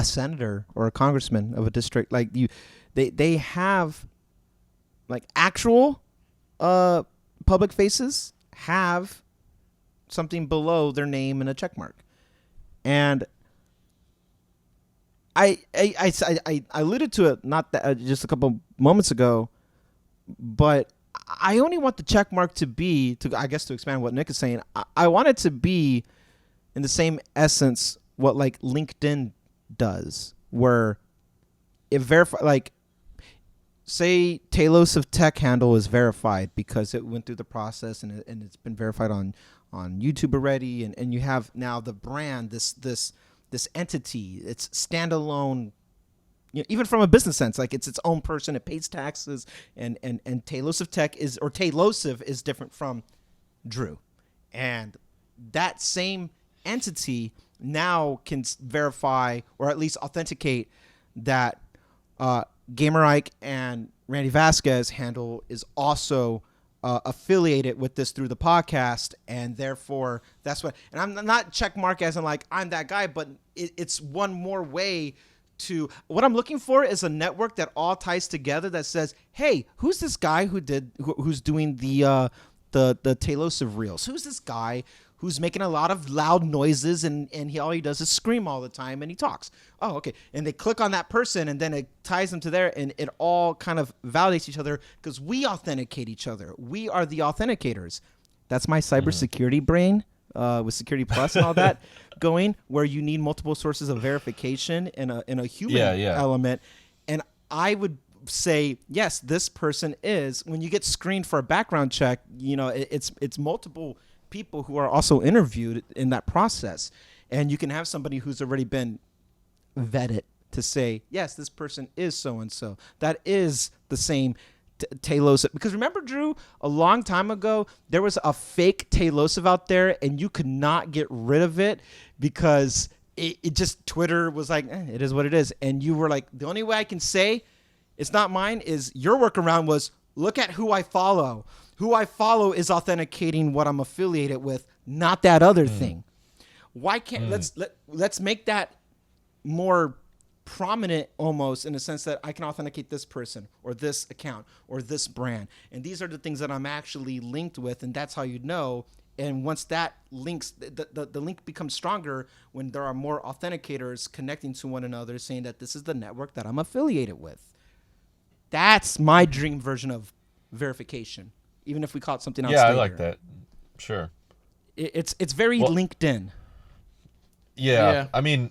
senator or a congressman of a district. Like they have like actual public faces have something below their name and a check mark. And I alluded to it not that, just a couple moments ago, but I only want the check mark to be, I guess to expand what Nick is saying, I want it to be in the same essence what like LinkedIn does, where it verify, like say Talos of Tech handle is verified because it went through the process and it's been verified on YouTube already, and you have now the brand, this entity, it's standalone, even from a business sense, like it's its own person, it pays taxes, and Talos of Tech is, or Tailosive is different from Drew, and that same entity now can verify or at least authenticate that Gamer Ike and Randy Vasquez handle is also affiliated with this through the podcast, and therefore that's what. And I'm not check mark as in like I'm that guy, but it's one more way to. What I'm looking for is a network that all ties together that says, hey, who's this guy who's doing the Tailosive reels? Who's this guy who's making a lot of loud noises and all he does is scream all the time and he talks? Oh, okay. And they click on that person and then it ties them to there, and it all kind of validates each other because we authenticate each other. We are the authenticators. That's my cybersecurity brain with Security Plus and all that going, where you need multiple sources of verification in a human element. And I would say, yes, this person is, when you get screened for a background check, it's multiple people who are also interviewed in that process, and you can have somebody who's already been vetted to say, yes, this person is so and so, that is the same Tailosive. Because remember, Drew, a long time ago there was a fake Tailosive out there and you could not get rid of it because it just, Twitter was like, it is what it is, and you were like, the only way I can say it's not mine is your workaround was, look at who I follow. Who I follow is authenticating what I'm affiliated with, not that other thing. Why can't let's make that more prominent, almost in the sense that I can authenticate this person or this account or this brand, and these are the things that I'm actually linked with, and that's how you know And once that links, the link becomes stronger when there are more authenticators connecting to one another, saying that this is the network that I'm affiliated with. That's my dream version of verification. Even if we call it something else Yeah, I later. like that. Sure. It's very Well, LinkedIn. Yeah. I mean,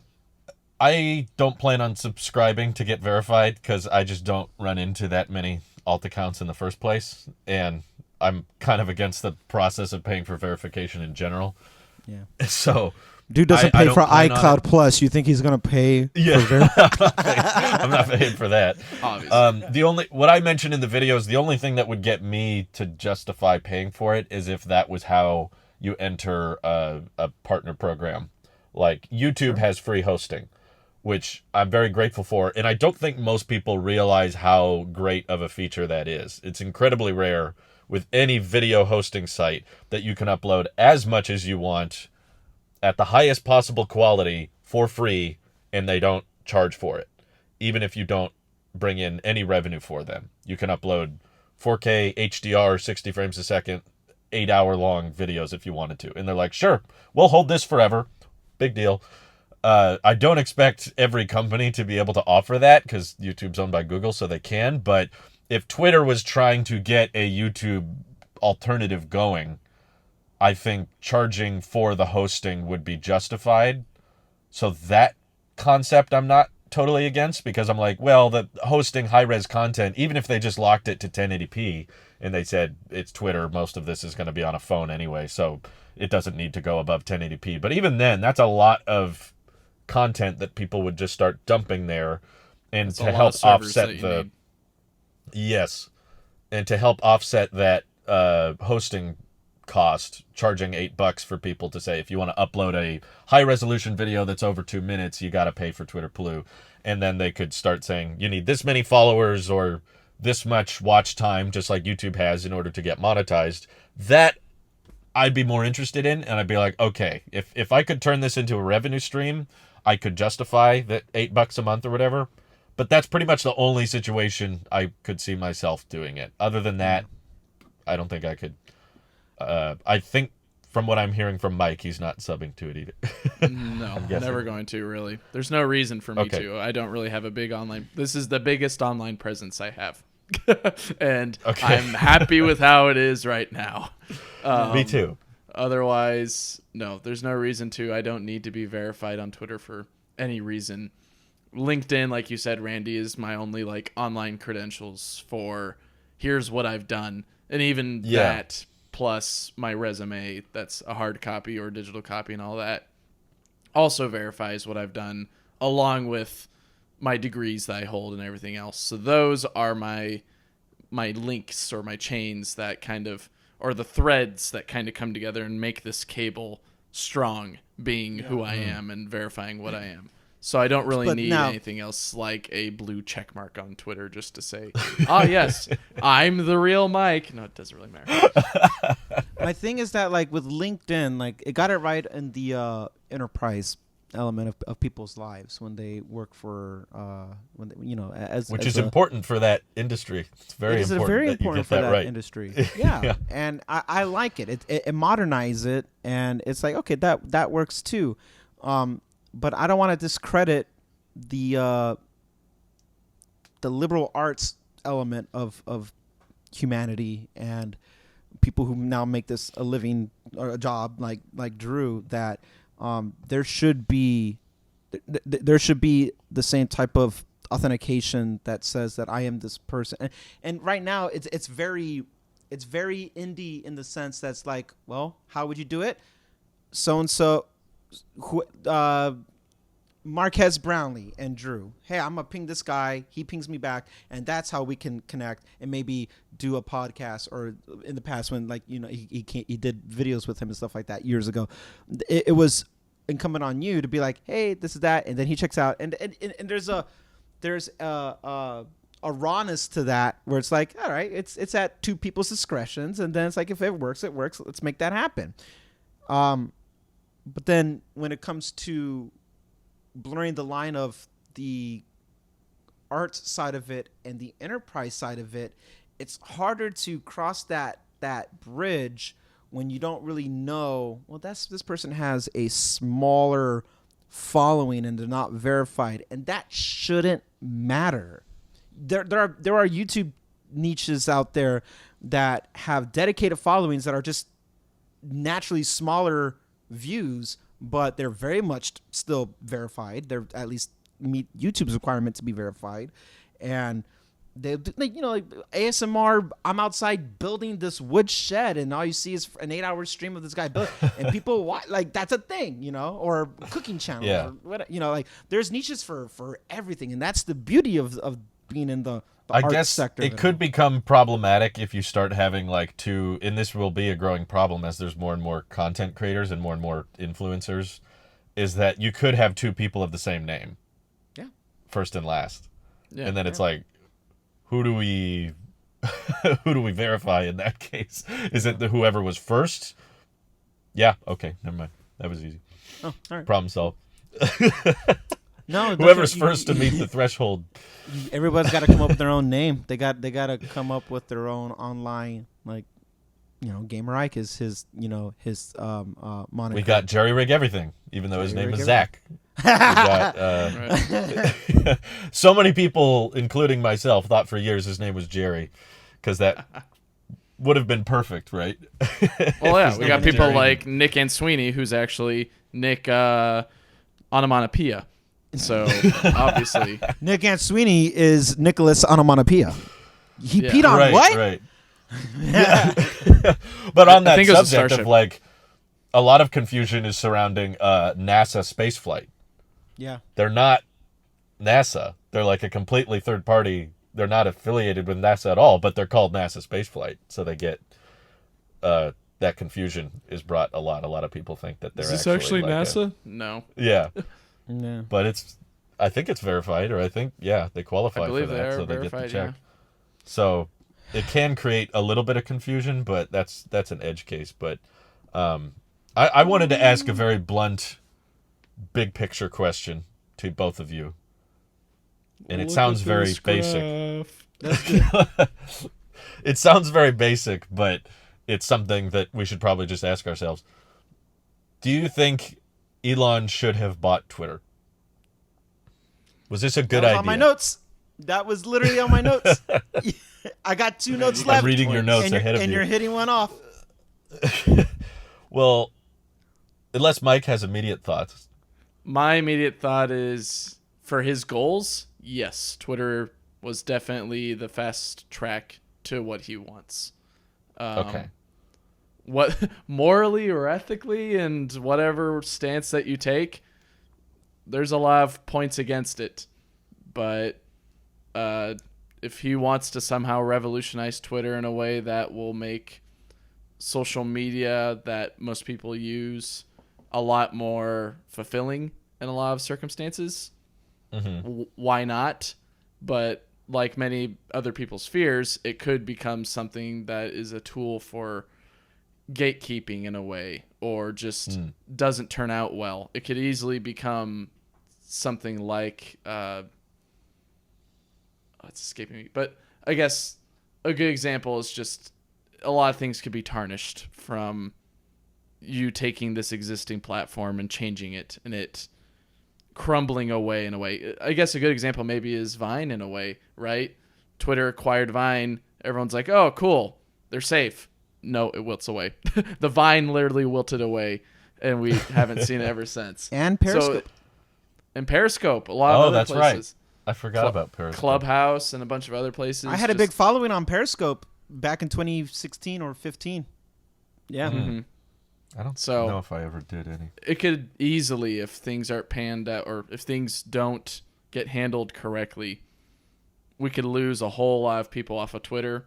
I don't plan on subscribing to get verified because I just don't run into that many alt accounts in the first place. And I'm kind of against the process of paying for verification in general. Yeah. So Dude doesn't I pay don't for plan on iCloud it. Plus. You think he's gonna pay? Yeah, I'm not paying for that. Obviously. What I mentioned in the videos, the only thing that would get me to justify paying for it is if that was how you enter a partner program. Like YouTube has free hosting, which I'm very grateful for, and I don't think most people realize how great of a feature that is. It's incredibly rare with any video hosting site that you can upload as much as you want at the highest possible quality for free, and they don't charge for it. Even if you don't bring in any revenue for them, you can upload 4K HDR, 60 frames a second, 8-hour long videos if you wanted to. And they're like, sure, we'll hold this forever. Big deal. I don't expect every company to be able to offer that because YouTube's owned by Google, so they can. But if Twitter was trying to get a YouTube alternative going, I think charging for the hosting would be justified. So that concept I'm not totally against, because I'm like, well, the hosting high-res content, even if they just locked it to 1080p and they said it's Twitter, most of this is going to be on a phone anyway, so it doesn't need to go above 1080p. But even then, that's a lot of content that people would just start dumping there, and That's a to lot help of servers that offset you the need. yes, and to help offset that hosting cost, charging $8 for people to say, if you want to upload a high resolution video that's over 2 minutes, you got to pay for Twitter Blue. And then they could start saying you need this many followers or this much watch time, just like YouTube has, in order to get monetized. That I'd be more interested in, and I'd be like, okay, if I could turn this into a revenue stream, I could justify that $8 a month or whatever. But that's pretty much the only situation I could see myself doing it. Other than that, I don't think I could. I think from what I'm hearing from Mike, he's not subbing to it either. No, guessing. never going to, really. There's no reason for me Okay. to. I don't really have a big online. This is the biggest online presence I have. And Okay. I'm happy with how it is right now. Me too. Otherwise, no, there's no reason to. I don't need to be verified on Twitter for any reason. LinkedIn, like you said, Randy, is my only like online credentials for here's what I've done. And even that plus my resume, that's a hard copy or digital copy and all that, also verifies what I've done along with my degrees that I hold and everything else. So those are my links or my chains that kind of, or the threads that kind of come together and make this cable strong, being who I am and verifying what I am. So I don't really need anything else like a blue check mark on Twitter just to say, oh, yes, I'm the real Mike. No, it doesn't really matter. My thing is that, like, with LinkedIn, like, it got it right in the enterprise element of people's lives when they work for, when they, you know, Which is important for that industry. It's very important. Very that important you get for that right. industry. Yeah. And I like it. It modernizes it, and it's like, okay, that works too. But I don't want to discredit the liberal arts element of humanity and people who now make this a living or a job, like Drew. That there should be the same type of authentication that says that I am this person. And right now it's very indie in the sense that's like, well, how would you do it? So and so. Marquez Brownlee and Drew. Hey, I'm gonna ping this guy. He pings me back, and that's how we can connect and maybe do a podcast. Or in the past, when, like, you know, he did videos with him and stuff like that years ago. It was incumbent on you to be like, hey, this is that, and then he checks out, and there's a rawness to that where it's like, all right, it's at two people's discretions, and then it's like, if it works, it works. Let's make that happen. But then when it comes to blurring the line of the arts side of it and the enterprise side of it, it's harder to cross that bridge when you don't really know, well, this person has a smaller following and they're not verified, and that shouldn't matter. There are YouTube niches out there that have dedicated followings that are just naturally smaller views, but they're very much still verified. They're at least meet YouTube's requirement to be verified, and they like ASMR. I'm outside building this wood shed, and all you see is an 8-hour stream of this guy build, and people watch, like that's a thing, or cooking channel. Yeah. Or what, like there's niches for everything, and that's the beauty of being in the I art guess sector. it could become problematic if you start having like two, and this will be a growing problem as there's more and more content creators and more influencers, is that you could have two people of the same name. Yeah. First and last. Yeah. And then it's like, who do we verify in that case? Is it whoever was first? Yeah, okay, never mind. That was easy. Oh, all right. Problem solved. No, whoever's first to meet the threshold. Everybody's got to come up with their own name. They got to come up with their own online, like, Gamer Ike is his moniker. We got Jerry Rig Everything, even though his name is Zach. We got so many people, including myself, thought for years his name was Jerry, because that would have been perfect, right? Well, yeah, we got people Jerry. like Nick and Sweeney, who's actually Nick Onomatopoeia. So obviously, Nick Ant Sweeney is Nicholas Onomatopoeia. He Yeah. peed on Right, what? right. But on that think it was a subject Starship. of like, a lot of confusion is surrounding NASA spaceflight. Yeah. They're not NASA. They're like a completely third party. They're not affiliated with NASA at all, but they're called NASA spaceflight. So they get that confusion is brought a lot. A lot of people think that they're is this actually like NASA? No. Yeah. Yeah. But I think it's verified, or I think, they qualify I believe for they that, are so they get the verified, check. yeah. So it can create a little bit of confusion, but that's an edge case. But I wanted to ask a very blunt, big picture question to both of you. And it sounds very basic. It sounds very basic, but it's something that we should probably just ask ourselves. Do you think Elon should have bought Twitter? Was this a good That was idea? on my notes. That was literally on my notes. I got 2 notes left. I'm reading your notes and ahead of and you. you're hitting one off. Well, unless Mike has immediate thoughts. My immediate thought is, for his goals, yes, Twitter was definitely the fast track to what he wants. Okay. What morally or ethically, and whatever stance that you take, there's a lot of points against it. But if he wants to somehow revolutionize Twitter in a way that will make social media that most people use a lot more fulfilling in a lot of circumstances, why not? But like many other people's fears, it could become something that is a tool for gatekeeping in a way, or just doesn't turn out well. It could easily become something like it's escaping me, but I guess a good example is just a lot of things could be tarnished from you taking this existing platform and changing it, and it crumbling away in a way. I guess a good example maybe is Vine in a way, right? Twitter acquired Vine. Everyone's like, oh, cool, they're safe. No, it wilts away. The Vine literally wilted away, and we haven't seen it ever since. And Periscope. And Periscope, a lot of other that's places. right. I forgot about Periscope. Clubhouse and a bunch of other places. I had a big following on Periscope back in 2016 or 15. Yeah. Mm-hmm. I don't So- know if I ever did any. It could easily, if things aren't panned out, or if things don't get handled correctly, we could lose a whole lot of people off of Twitter.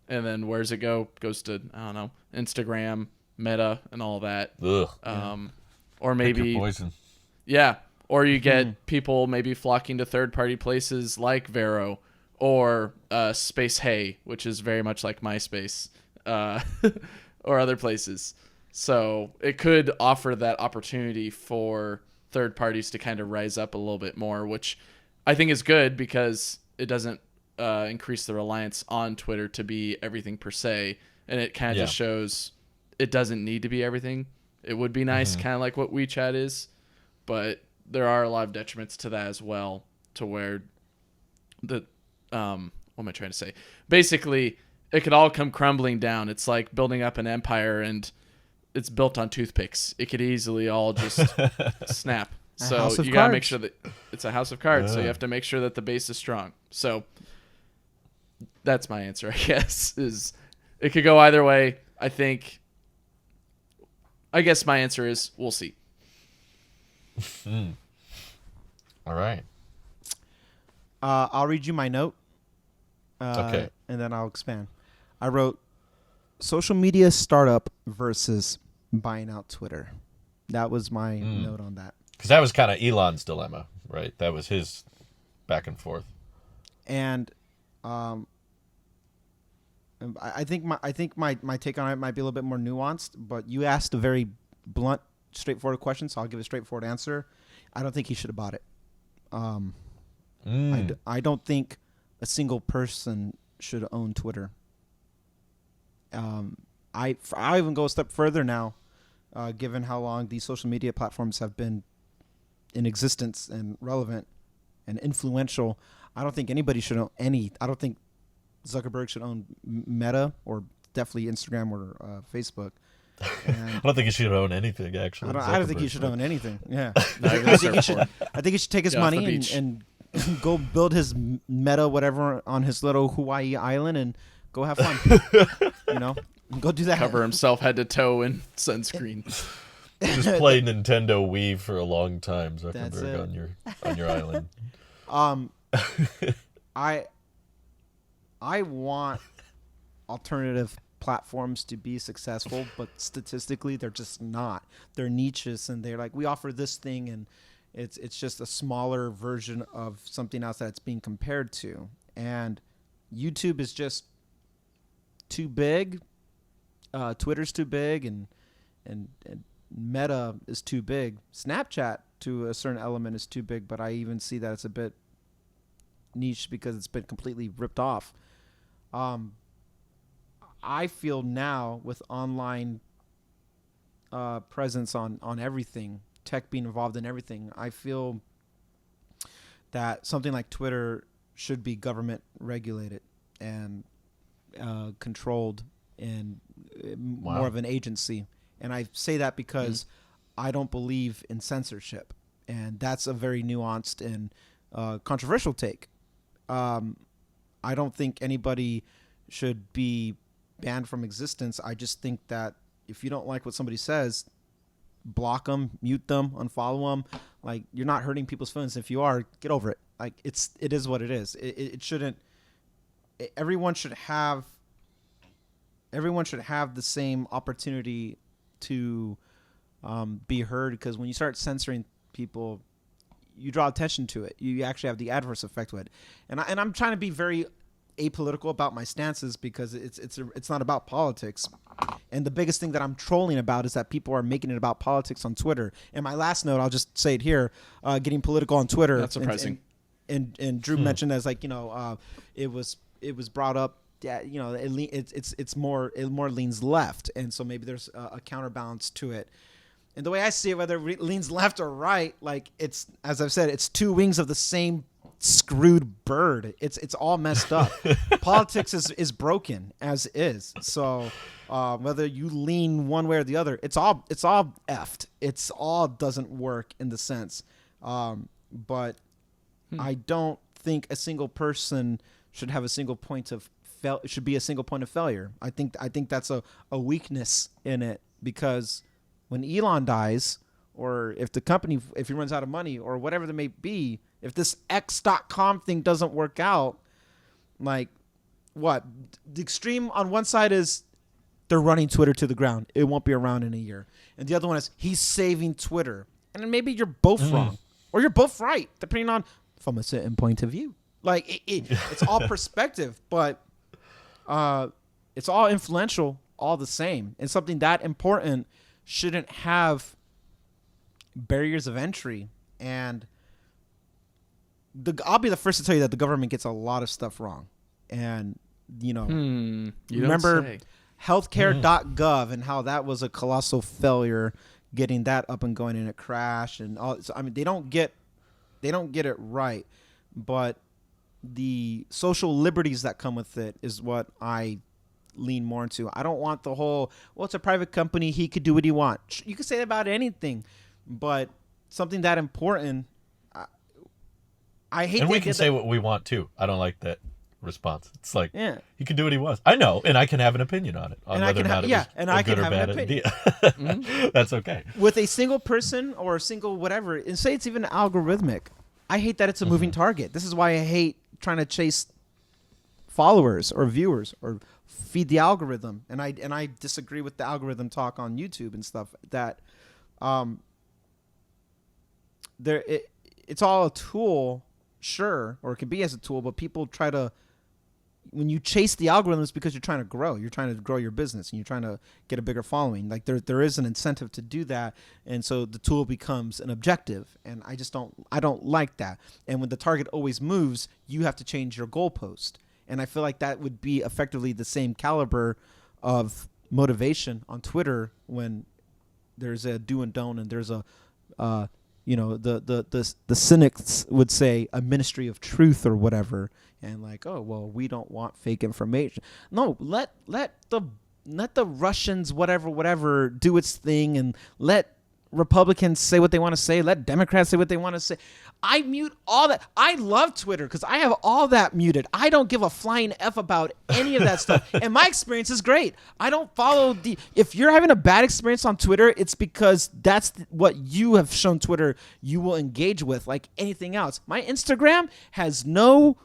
And then where's it go? Goes to, I don't know, Instagram, Meta, and all that. Ugh. Or Pick maybe, your poison. yeah. Or you get people maybe flocking to third-party places like Vero or Space Hey, which is very much like MySpace, or other places. So it could offer that opportunity for third parties to kind of rise up a little bit more, which I think is good because it doesn't increase the reliance on Twitter to be everything per se. And it kind of just shows it doesn't need to be everything. It would be nice, kind of like what WeChat is, but there are a lot of detriments to that as well, to where what am I trying to say? Basically, it could all come crumbling down. It's like building up an empire, and it's built on toothpicks. It could easily all just snap. So you got to make sure that it's a house of cards. So you have to make sure that the base is strong. So that's my answer, I guess, is it could go either way. I guess my answer is we'll see. All right. I'll read you my note. Okay. And then I'll expand. I wrote social media startup versus buying out Twitter. That was my note on that. Because that was kind of Elon's dilemma, right? That was his back and forth. And I think my take on it might be a little bit more nuanced, but you asked a very blunt, straightforward question, so I'll give a straightforward answer. I don't think he should have bought it. I don't think a single person should own Twitter. I even go a step further now, given how long these social media platforms have been in existence and relevant and influential. I don't think anybody should own any. I don't think Zuckerberg should own Meta, or definitely Instagram or Facebook. I don't think he should own anything, actually. I don't think he should own anything. Yeah. I think he should take his money and go build his Meta whatever on his little Hawaii island and go have fun. Go do that. Cover himself head to toe in sunscreen. Just play Nintendo Wii for a long time, Zuckerberg, on your island. I want alternative platforms to be successful, but statistically they're just not. They're niches, and they're like, we offer this thing, and it's just a smaller version of something else that it's being compared to. And YouTube is just too big. Twitter's too big, and Meta is too big. Snapchat, to a certain element, is too big, but I even see that it's a bit niche because it's been completely ripped off. I feel now with online presence on everything, tech being involved in everything, I feel that something like Twitter should be government regulated and controlled and more of an agency. And I say that because I don't believe in censorship, and that's a very nuanced and controversial take. I don't think anybody should be banned from existence. I just think that if you don't like what somebody says, block them, mute them, unfollow them. Like, you're not hurting people's feelings. If you are, get over it. Like, it is what it is. It shouldn't. Everyone should have the same opportunity to be heard, because when you start censoring people, you draw attention to it. You actually have the adverse effect with it. And I'm trying to be very apolitical about my stances, because it's not about politics. And the biggest thing that I'm trolling about is that people are making it about politics on Twitter. And my last note, I'll just say it here, getting political on Twitter. That's surprising. And Drew mentioned as like, it was brought up. Yeah, it more leans left, and so maybe there's a counterbalance to it. And the way I see it, whether it leans left or right, like, it's, as I've said, it's two wings of the same screwed bird. It's all messed up. Politics is broken as is. So whether you lean one way or the other, it's all effed. It's all doesn't work in the sense. But I don't think a single person should have a single point of should be a single point of failure. I think that's a weakness in it, because when Elon dies, or if the company, if he runs out of money, or whatever there may be, if this X.com thing doesn't work out, like, what? The extreme on one side is they're running Twitter to the ground. It won't be around in a year. And the other one is he's saving Twitter. And then maybe you're both wrong, or you're both right, depending on from a certain point of view. Like, it's all perspective, but it's all influential all the same. And something that important shouldn't have barriers of entry. And I'll be the first to tell you that the government gets a lot of stuff wrong. And, you remember healthcare.gov and how that was a colossal failure, getting that up and going, and it crashed and all. So, I mean, they don't get it right, but the social liberties that come with it is what I lean more into. I don't want the whole, well, it's a private company, he could do what he wants. You could say that about anything, but something that important, I hate. And we can say what we want too. I don't like that response. It's like, he can do what he wants. I know, and I can have an opinion on it, on whether or not it was a good or bad idea. That's okay. With a single person or a single whatever, and say it's even algorithmic, I hate that it's a moving target. This is why I hate trying to chase followers or viewers or feed the algorithm. And I disagree with the algorithm talk on YouTube and stuff, that it's all a tool, sure, or it can be as a tool, but people try to, when you chase the algorithms, because you're trying to grow your business and you're trying to get a bigger following. Like there is an incentive to do that. And so the tool becomes an objective, and I don't like that. And when the target always moves, you have to change your goalpost. And I feel like that would be effectively the same caliber of motivation on Twitter when there's a do and don't, and there's a, the cynics would say a ministry of truth or whatever, and like, oh well, we don't want fake information. No, let the Russians whatever do its thing, and let Republicans say what they want to say. Let Democrats say what they want to say. I mute all that. I love Twitter because I have all that muted. I don't give a flying F about any of that stuff. And my experience is great. I don't follow if you're having a bad experience on Twitter, it's because that's what you have shown Twitter you will engage with, like anything else. My Instagram has no,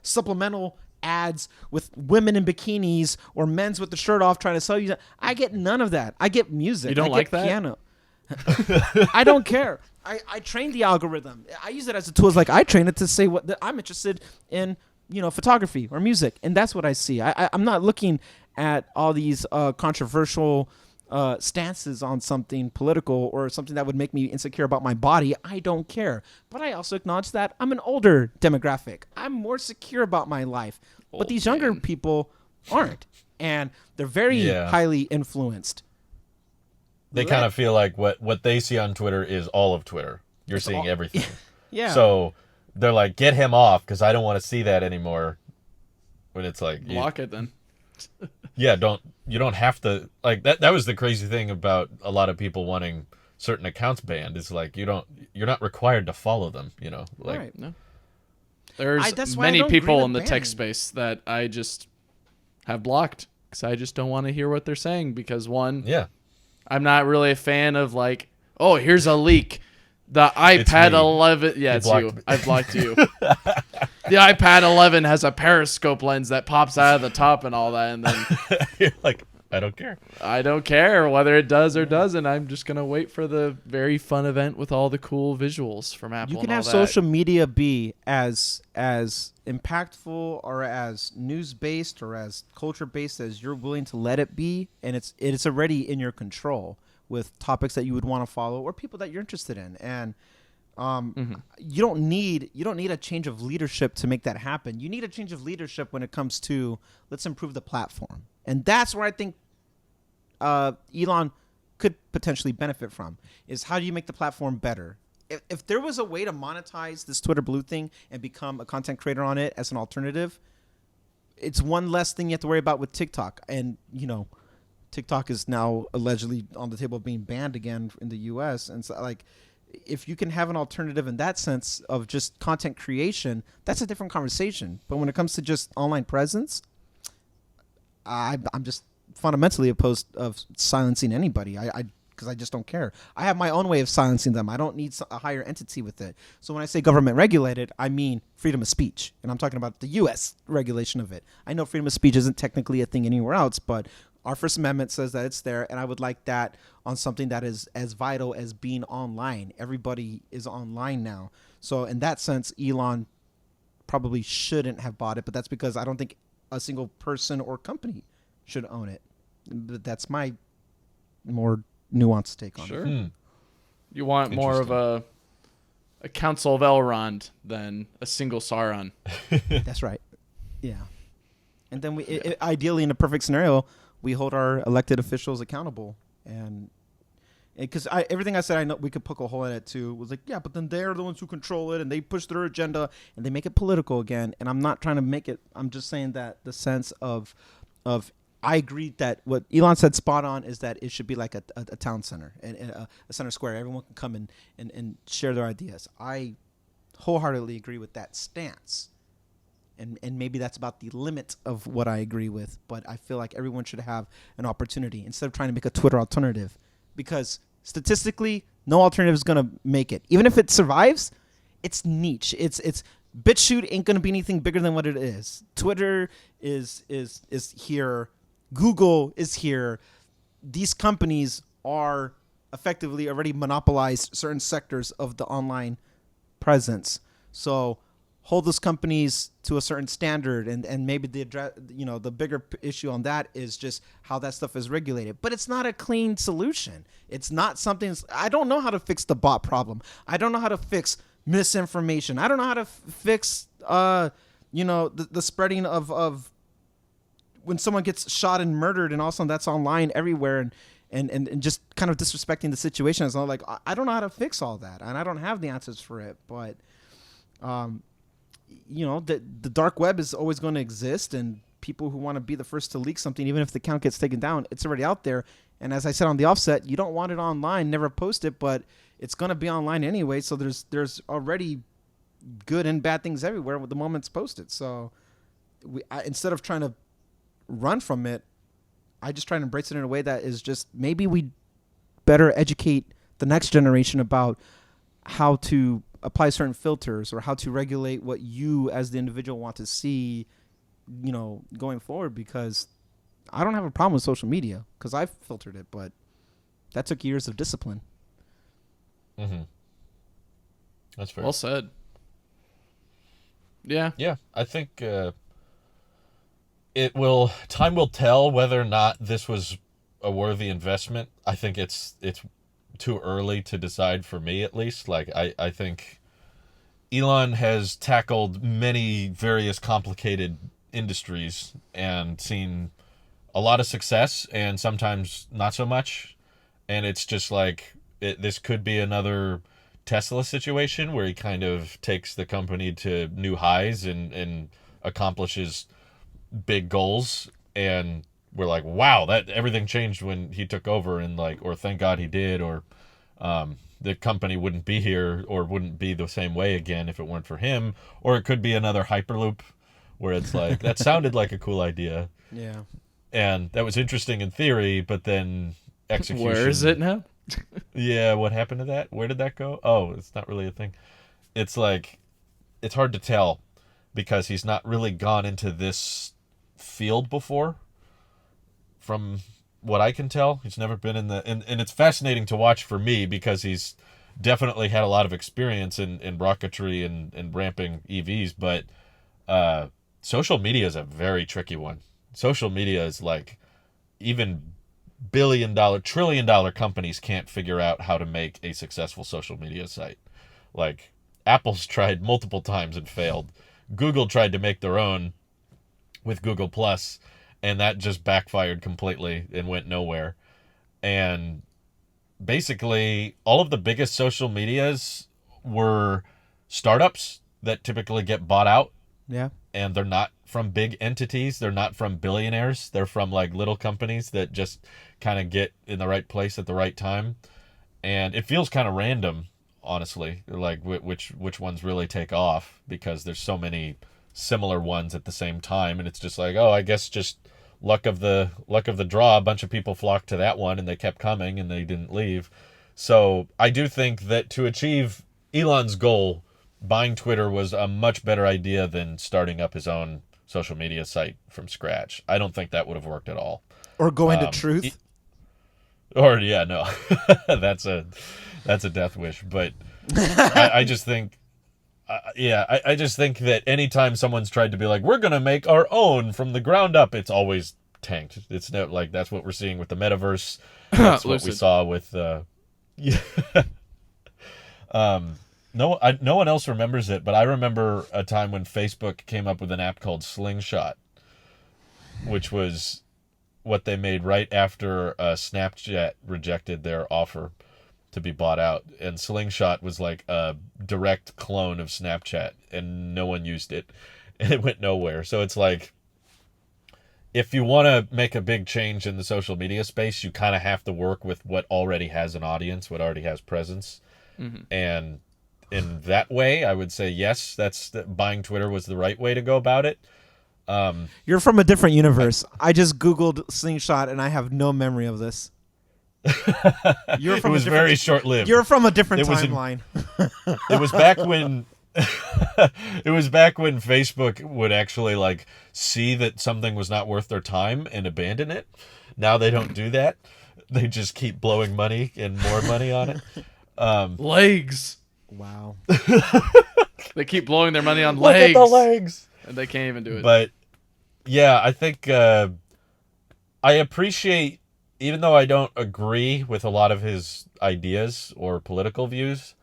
supplemental ads with women in bikinis or men's with the shirt off trying to sell you. I get none of that. I get music. You don't like that? Piano. I don't care. I train the algorithm. I use it as a tool. It's like I train it to say what I'm interested in, photography or music, and that's what I see. I'm not looking at all these controversial stances on something political or something that would make me insecure about my body. I don't care. But I also acknowledge that I'm an older demographic. I'm more secure about my life. But these younger people aren't, and they're very highly influenced. They kind of feel like what they see on Twitter is all of Twitter. You're seeing everything. Yeah. So they're like, get him off because I don't want to see that anymore. When it's like, block it then. Yeah, you don't have to, like, that was the crazy thing about a lot of people wanting certain accounts banned, is like you're not required to follow them, like right. No. There's many people in the tech space that I just have blocked because I just don't want to hear what they're saying, because I'm not really a fan of like, oh, here's a leak. The iPad 11. Yeah, it's you. I blocked you. The iPad 11 has a periscope lens that pops out of the top and all that. And then you're like, I don't care. I don't care whether it does or doesn't. I'm just going to wait for the very fun event with all the cool visuals from Apple. You can have social media be as impactful or as news-based or as culture-based as you're willing to let it be, and it's already in your control with topics that you would want to follow or people that you're interested in. And you don't need a change of leadership to make that happen. You need a change of leadership when it comes to let's improve the platform. And that's where I think Elon could potentially benefit from, is how do you make the platform better? If there was a way to monetize this Twitter Blue thing and become a content creator on it as an alternative, it's one less thing you have to worry about with TikTok. And, TikTok is now allegedly on the table of being banned again in the U.S. And so, like, if you can have an alternative in that sense of just content creation, that's a different conversation. But when it comes to just online presence, I'm just fundamentally opposed of silencing anybody. Because I just don't care. I have my own way of silencing them. I don't need a higher entity with it. So when I say government regulated, I mean freedom of speech. And I'm talking about the U.S. regulation of it. I know freedom of speech isn't technically a thing anywhere else, but our First Amendment says that it's there. And I would like that on something that is as vital as being online. Everybody is online now. So in that sense, Elon probably shouldn't have bought it. But that's because I don't think a single person or company should own it. But that's my more nuanced take on it. You want more of a Council of Elrond than a single Sauron. That's right. Yeah. And then ideally, in a perfect scenario, we hold our elected officials accountable. And because everything I said, I know we could poke a hole in it too. Was like, yeah, but then they're the ones who control it, and they push their agenda, and they make it political again. And I'm not trying to make it. I'm just saying that the sense of I agree that what Elon said spot on is that it should be like a town center and a center square. Everyone can come and share their ideas. I wholeheartedly agree with that stance. And maybe that's about the limit of what I agree with, but I feel like everyone should have an opportunity instead of trying to make a Twitter alternative, because statistically, no alternative is gonna make it. Even if it survives, it's niche. It's BitChute ain't gonna be anything bigger than what it is. Twitter is here. Google is here. These companies are effectively already monopolized certain sectors of the online presence. So hold those companies to a certain standard, and maybe the bigger issue on that is just how that stuff is regulated. But it's not a clean solution. It's not something. I don't know how to fix the bot problem. I don't know how to fix misinformation. I don't know how to fix the spreading of when someone gets shot and murdered, and all of a sudden that's online everywhere, and just kind of disrespecting the situation. So like, I don't know how to fix all that, and I don't have the answers for it. But the dark web is always going to exist, and people who want to be the first to leak something, even if the account gets taken down, it's already out there. And as I said on the offset, you don't want it online, never post it, but it's going to be online anyway. So there's already good and bad things everywhere with the moment it's posted. So instead of trying to run from it, I just try to embrace it in a way that is just, maybe we better educate the next generation about how to apply certain filters or how to regulate what you as the individual want to see, going forward. Because I don't have a problem with social media because I've filtered it, but that took years of discipline. Mm-hmm. That's fair. Well said. Yeah. Yeah, I think time will tell whether or not this was a worthy investment. I think it's too early to decide, for me at least. Like, I think Elon has tackled many various complicated industries and seen a lot of success and sometimes not so much. And it's just like, this could be another Tesla situation where he kind of takes the company to new highs and accomplishes big goals, and we're like, wow, that everything changed when he took over, and like, or thank God he did, or the company wouldn't be here or wouldn't be the same way again if it weren't for him. Or it could be another Hyperloop where it's like, that sounded like a cool idea, Yeah, and that was interesting in theory, but then execution. Where is it now? Yeah, what happened to that? Where did that go? Oh, it's not really a thing. It's like, it's hard to tell because he's not really gone into this field before. From what I can tell, he's never been in and it's fascinating to watch for me because he's definitely had a lot of experience in rocketry and ramping EVs, but social media is a very tricky one. Social media is like, even billion-dollar, trillion-dollar companies can't figure out how to make a successful social media site. Like, Apple's tried multiple times and failed. Google tried to make their own with Google Plus, and that just backfired completely and went nowhere. And basically, all of the biggest social medias were startups that typically get bought out. Yeah. And they're not from big entities. They're not from billionaires. They're from like little companies that just kind of get in the right place at the right time. And it feels kind of random, honestly, like which ones really take off, because there's so many similar ones at the same time. And it's just like, oh, I guess just luck of the draw. A bunch of people flocked to that one and they kept coming and they didn't leave. So I do think that to achieve Elon's goal, buying Twitter was a much better idea than starting up his own social media site from scratch. I don't think that would have worked at all. Or going to Truth. No, that's a death wish. But I just think, I just think that anytime someone's tried to be like, we're gonna make our own from the ground up, it's always tanked. It's not like, that's what we're seeing with the metaverse. That's what we saw with No one else remembers it, but I remember a time when Facebook came up with an app called Slingshot, which was what they made right after Snapchat rejected their offer to be bought out. And Slingshot was like a direct clone of Snapchat, and no one used it. And it went nowhere. So it's like, if you want to make a big change in the social media space, you kind of have to work with what already has an audience, what already has presence. Mm-hmm. And in that way, I would say, yes, buying Twitter was the right way to go about it. You're from a different universe. I just Googled Slingshot, and I have no memory of this. It was very short-lived. You're from a different timeline. It was back when it was back when Facebook would actually like see that something was not worth their time and abandon it. Now they don't do that. They just keep blowing money and more money on it. Legs. Wow. They keep blowing their money on Look legs. at the legs. And they can't even do it. But yeah, I think I appreciate, even though I don't agree with a lot of his ideas or political views,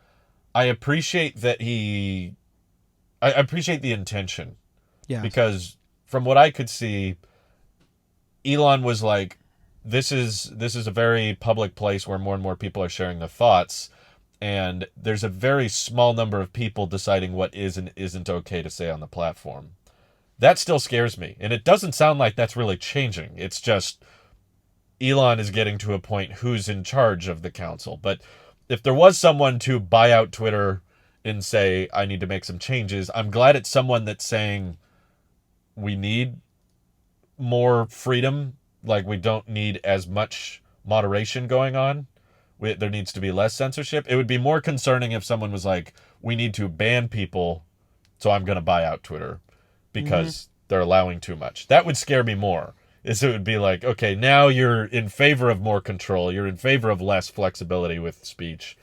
I appreciate that I appreciate the intention. Yeah. Because from what I could see, Elon was like, this is a very public place where more and more people are sharing their thoughts, and there's a very small number of people deciding what is and isn't okay to say on the platform. That still scares me, and it doesn't sound like that's really changing. It's just Elon is getting to a point who's in charge of the council. But if there was someone to buy out Twitter and say, I need to make some changes, I'm glad it's someone that's saying we need more freedom. Like, we don't need as much moderation going on. There needs to be less censorship. It would be more concerning if someone was like, we need to ban people, so I'm going to buy out Twitter because they're allowing too much. That would scare me more. It would be like, okay, now you're in favor of more control. You're in favor of less flexibility with speech.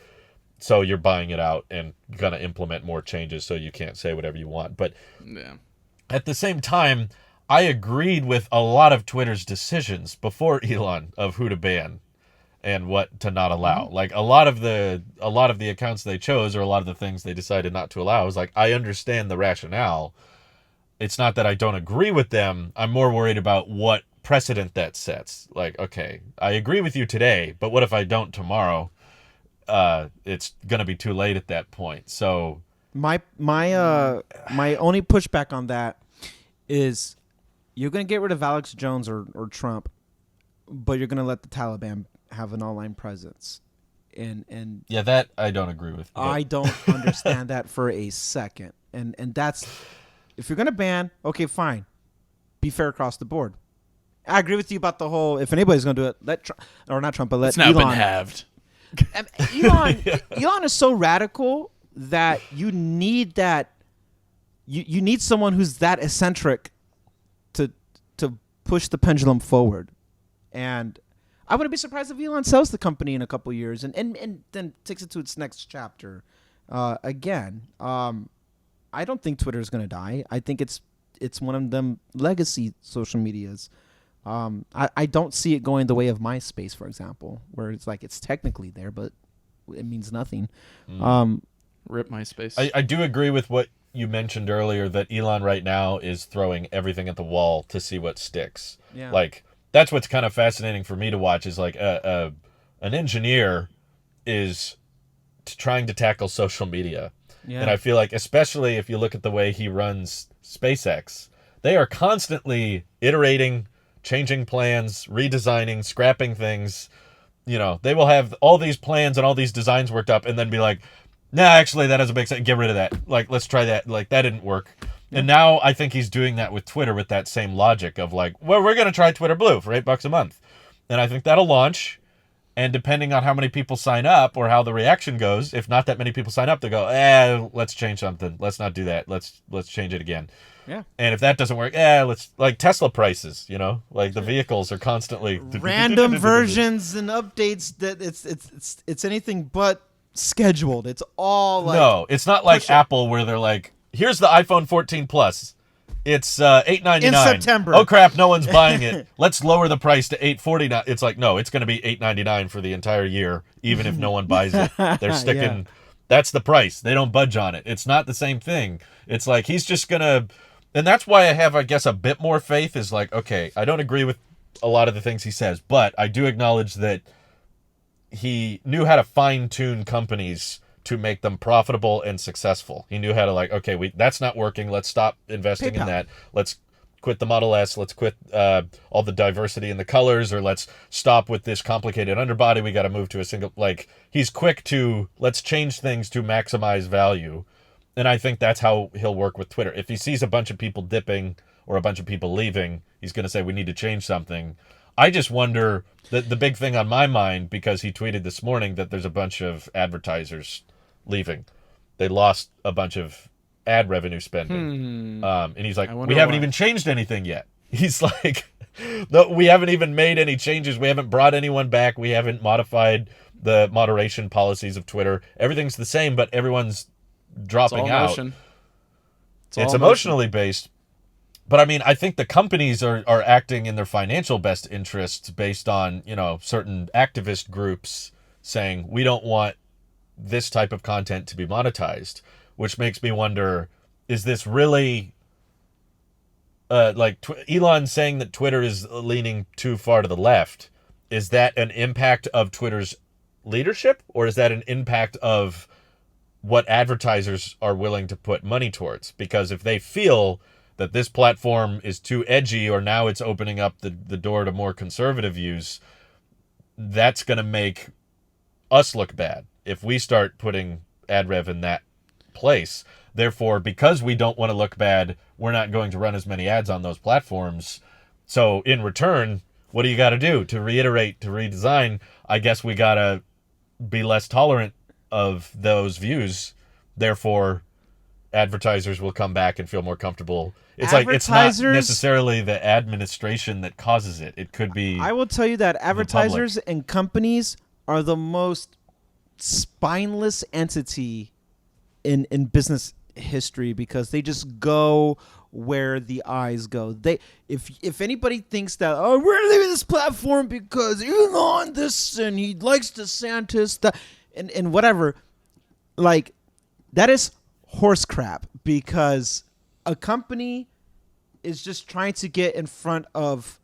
So you're buying it out and going to implement more changes so you can't say whatever you want. But yeah. At the same time, I agreed with a lot of Twitter's decisions before Elon of who to ban and what to not allow. Like a lot of the accounts they chose, or a lot of the things they decided not to allow, is like, I understand the rationale. It's not that I don't agree with them. I'm more worried about what precedent that sets. Like, okay, I agree with you today, but what if I don't tomorrow? It's gonna be too late at that point. So my only pushback on that is, you're gonna get rid of Alex Jones or Trump, but you're gonna let the Taliban have an online presence. And yeah, that I don't agree with. I don't understand that for a second. And that's, if you're gonna ban, okay, fine, be fair across the board. I agree with you about the whole, if anybody's gonna do it, let Trump, or not Trump, but let It's now Elon. been halved. Elon is so radical that you need that. You need someone who's that eccentric to push the pendulum forward. And I wouldn't be surprised if Elon sells the company in a couple years and then takes it to its next chapter. Again, I don't think Twitter is going to die. I think it's one of them legacy social medias. I don't see it going the way of MySpace, for example, where it's like it's technically there, but it means nothing. Rip MySpace. I do agree with what you mentioned earlier, that Elon right now is throwing everything at the wall to see what sticks. Yeah. Like, that's what's kind of fascinating for me to watch, is like an engineer is trying to tackle social media. Yeah. And I feel like, especially if you look at the way he runs SpaceX, they are constantly iterating, changing plans, redesigning, scrapping things. You know, they will have all these plans and all these designs worked up and then be like, nah, actually, that doesn't make sense. Get rid of that. Like, let's try that. Like, that didn't work. And now I think he's doing that with Twitter with that same logic of like, well, we're going to try Twitter Blue for $8 a month. And I think that'll launch. And depending on how many people sign up or how the reaction goes, if not that many people sign up, they'll go, let's change something. Let's not do that. Let's change it again. Yeah. And if that doesn't work, let's, like Tesla prices, you know, like the vehicles are constantly random versions and updates that it's anything but scheduled. It's all like, no, it's not like Apple where they're like, here's the iPhone 14 Plus. It's $899 in September. Oh crap, no one's buying it. Let's lower the price to $849. It's like, no, it's going to be $899 for the entire year, even if no one buys it. They're sticking. Yeah. That's the price. They don't budge on it. It's not the same thing. It's like he's just gonna And that's why I have, I guess, a bit more faith is like, okay, I don't agree with a lot of the things he says, but I do acknowledge that he knew how to fine-tune companies to make them profitable and successful. He knew how to like, okay, that's not working. Let's stop investing in that. Let's quit the Model S. Let's quit all the diversity in the colors, or let's stop with this complicated underbody. We got to move to a single, like, he's quick to, let's change things to maximize value. And I think that's how he'll work with Twitter. If he sees a bunch of people dipping or a bunch of people leaving, he's going to say, we need to change something. I just wonder, the big thing on my mind, because he tweeted this morning that there's a bunch of advertisers leaving. They lost a bunch of ad revenue spending. And he's like, we haven't even changed anything yet. He's like, no, we haven't even made any changes. We haven't brought anyone back. We haven't modified the moderation policies of Twitter. Everything's the same, but everyone's dropping out. It's emotionally based. But I mean, I think the companies are acting in their financial best interests based on, certain activist groups saying we don't want this type of content to be monetized, which makes me wonder, is this really Elon saying that Twitter is leaning too far to the left? Is that an impact of Twitter's leadership, or is that an impact of what advertisers are willing to put money towards? Because if they feel that this platform is too edgy, or now it's opening up the door to more conservative views, that's going to make us look bad if we start putting ad rev in that place. Therefore, because we don't want to look bad, we're not going to run as many ads on those platforms. So in return, what do you got to do to reiterate, to redesign? I guess we got to be less tolerant of those views. Therefore, advertisers will come back and feel more comfortable. It's like, it's not necessarily the administration that causes it. It could be. I will tell you that advertisers and companies are the most spineless entity in business history, because they just go where the eyes go. If anybody thinks that, oh, we're leaving this platform because Elon this and he likes DeSantis that and whatever, like, that is horse crap, because a company is just trying to get in front of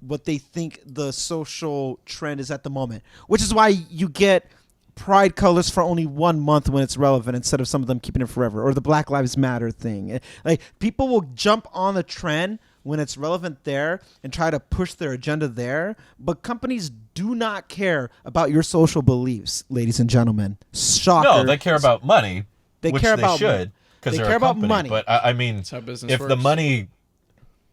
what they think the social trend is at the moment, which is why you get pride colors for only 1 month when it's relevant, instead of some of them keeping it forever, or the Black Lives Matter thing. Like, people will jump on the trend when it's relevant there and try to push their agenda there, but companies do not care about your social beliefs, ladies and gentlemen. Shocker. No, they care about money. They which care they about should, because they're care a about company. money. But I mean, that's how business if works. the money,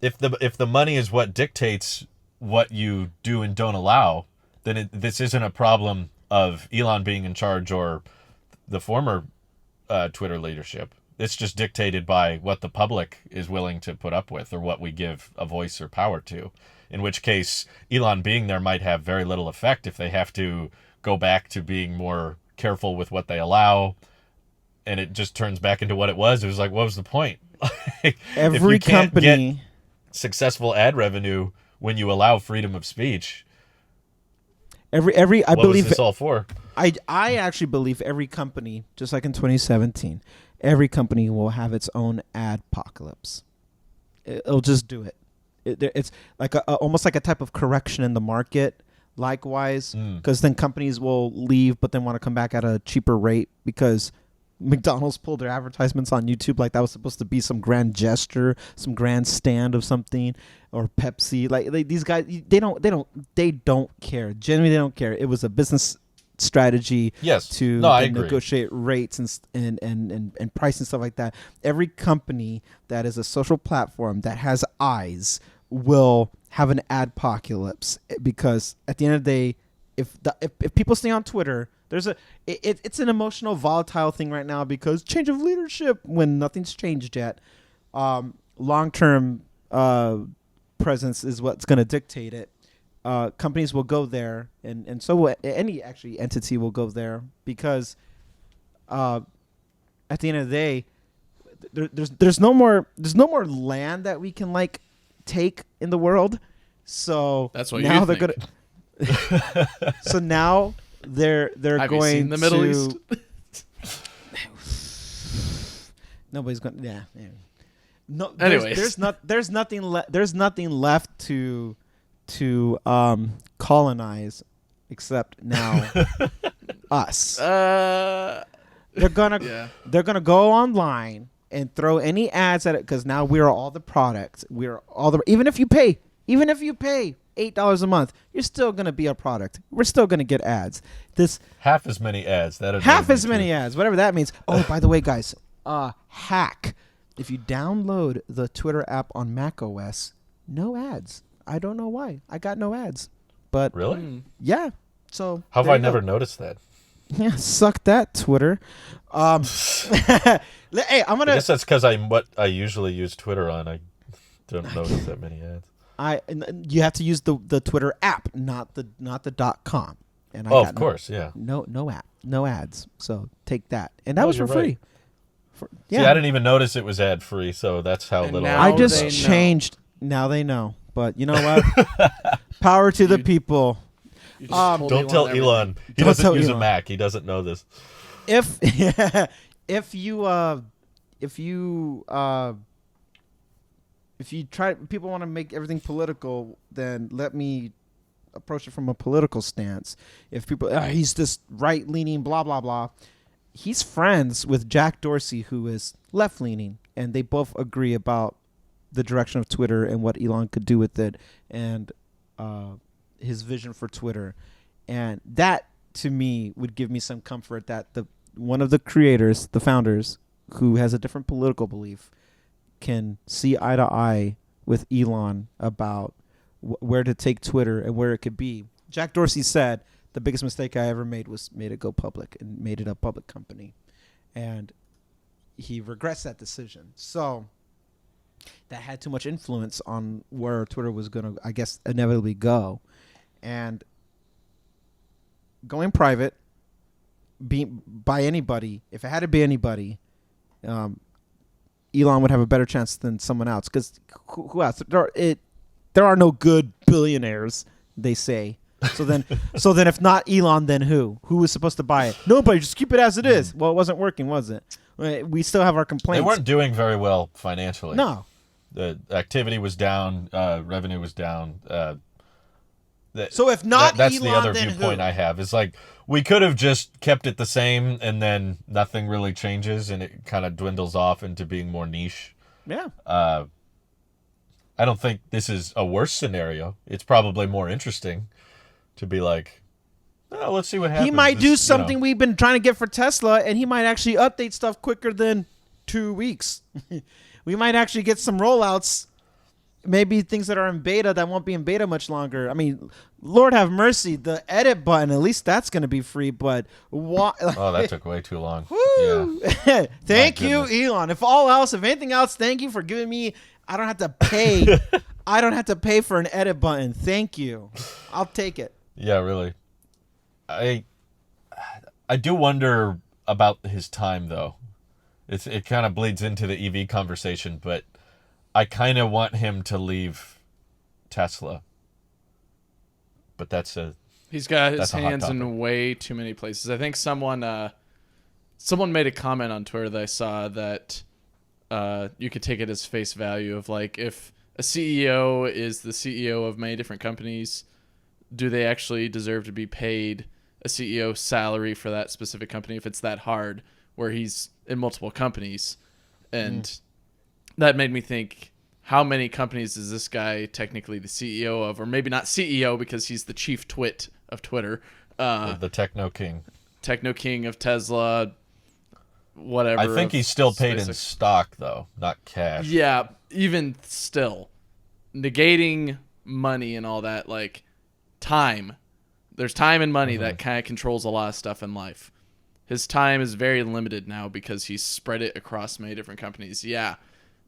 if the money is what dictates what you do and don't allow, then this isn't a problem of Elon being in charge or the former Twitter leadership. It's just dictated by what the public is willing to put up with, or what we give a voice or power to. In which case, Elon being there might have very little effect if they have to go back to being more careful with what they allow. And it just turns back into what it was. It was like, what was the point? Every if you can't company get successful ad revenue when you allow freedom of speech, I what believe was this all for? I actually believe every company, just like in 2017, every company will have its own adpocalypse. It'll just do it. It's like almost like a type of correction in the market. Likewise, because then companies will leave, but then want to come back at a cheaper rate, because McDonald's pulled their advertisements on YouTube like that was supposed to be some grand gesture, some grand stand of something, or Pepsi. Like these guys, they don't care. Genuinely, they don't care. It was a business strategy to negotiate rates and price and stuff like that. Every company that is a social platform that has eyes will have an adpocalypse, because at the end of the day, if people stay on Twitter, it's an emotional, volatile thing right now, because change of leadership when nothing's changed yet. Long-term presence is what's going to dictate it. Companies will go there, and so will any entity will go there, because at the end of the day, there's no more land that we can take in the world. So that's what now you they're think. gonna. So now they're Have going you seen the Middle East? Nobody's going. Yeah. No, Anyways. there's nothing left to colonize except now us. They're gonna go online and throw any ads at it because now we are all the product. Even if you pay $8 a month, you're still gonna be a product. We're still gonna get ads. Half as many ads. Many ads, whatever that means. Oh, by the way, guys, hack. If you download the Twitter app on Mac OS, no ads. I don't know why. I got no ads. But really? Yeah. So how have I never noticed that? Yeah, suck that, Twitter. Hey, I'm gonna. I guess that's because I usually use Twitter on. I don't notice that many ads. You have to use the Twitter app, not the .com. And I got of course, yeah. No app, no ads. So take that, and that was for free. Right. See, I didn't even notice it was ad free, so that's how little. I just changed. Now they know, but you know what? Power to the people. Don't tell Elon. He doesn't use a Mac. He doesn't know this. If you try, people want to make everything political, then let me approach it from a political stance. If people, he's this right-leaning, blah blah blah. He's friends with Jack Dorsey, who is left-leaning, and they both agree about the direction of Twitter and what Elon could do with it, and his vision for Twitter. And that, to me, would give me some comfort that one of the creators, the founders, who has a different political belief, can see eye to eye with Elon about where to take Twitter and where it could be. Jack Dorsey said, the biggest mistake I ever made was made it go public and made it a public company. And he regrets that decision. So that had too much influence on where Twitter was going to, I guess, inevitably go. And going private, by anybody, if it had to be anybody, Elon would have a better chance than someone else. Because who else? There are no good billionaires, they say. So then if not Elon, then who? Who was supposed to buy it? Nobody. Just keep it as it is. Well, it wasn't working, was it? We still have our complaints. They weren't doing very well financially. No. The activity was down. Revenue was down. So if not that's Elon, the other then viewpoint who? I have. Is like we could have just kept it the same, and then nothing really changes, and it kind of dwindles off into being more niche. Yeah. I don't think this is a worse scenario. It's probably more interesting to be like, oh, let's see what happens. He might do something we've been trying to get for Tesla, and he might actually update stuff quicker than 2 weeks. We might actually get some rollouts, maybe things that are in beta that won't be in beta much longer. I mean, Lord have mercy, the edit button, at least that's going to be free, but oh, that took way too long. Woo! Yeah. Thank you, Elon. If anything else, thank you for giving me, I don't have to pay. I don't have to pay for an edit button. Thank you. I'll take it. Yeah, really. I do wonder about his time, though. It kind of bleeds into the EV conversation, but I kind of want him to leave Tesla. But he's got his hands in way too many places. I think someone made a comment on Twitter that I saw that you could take it as face value of like, if a CEO is the CEO of many different companies, do they actually deserve to be paid a CEO salary for that specific company if it's that hard, where he's in multiple companies? And that made me think, how many companies is this guy technically the CEO of? Or maybe not CEO because he's the chief twit of Twitter. The techno king of Tesla, whatever. I think he's still paid in stock, though, not cash. Yeah, even still. Negating money and all that, like time. There's time and money that kind of controls a lot of stuff in life. His time is very limited now because he's spread it across many different companies. Yeah,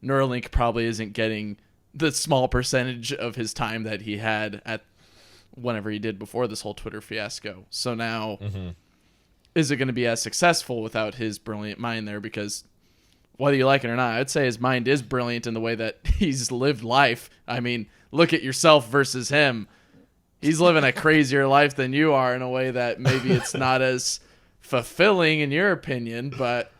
Neuralink probably isn't getting the small percentage of his time that he had at whenever he did before this whole Twitter fiasco. So now, is it going to be as successful without his brilliant mind there? Because whether you like it or not, I'd say his mind is brilliant in the way that he's lived life. I mean, look at yourself versus him. He's living a crazier life than you are in a way that maybe it's not as fulfilling in your opinion, but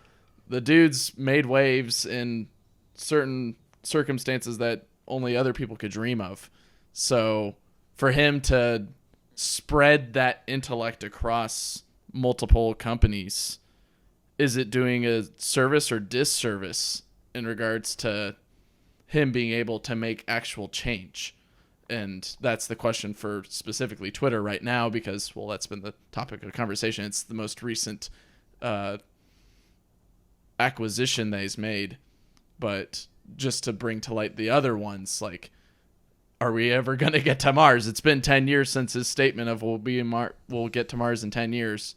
the dude's made waves in certain circumstances that only other people could dream of. So for him to spread that intellect across multiple companies, is it doing a service or disservice in regards to him being able to make actual change? And that's the question for specifically Twitter right now, because, well, that's been the topic of conversation. It's the most recent acquisition that he's made. But just to bring to light the other ones, like, are we ever going to get to Mars? It's been 10 years since his statement of we'll get to Mars in 10 years.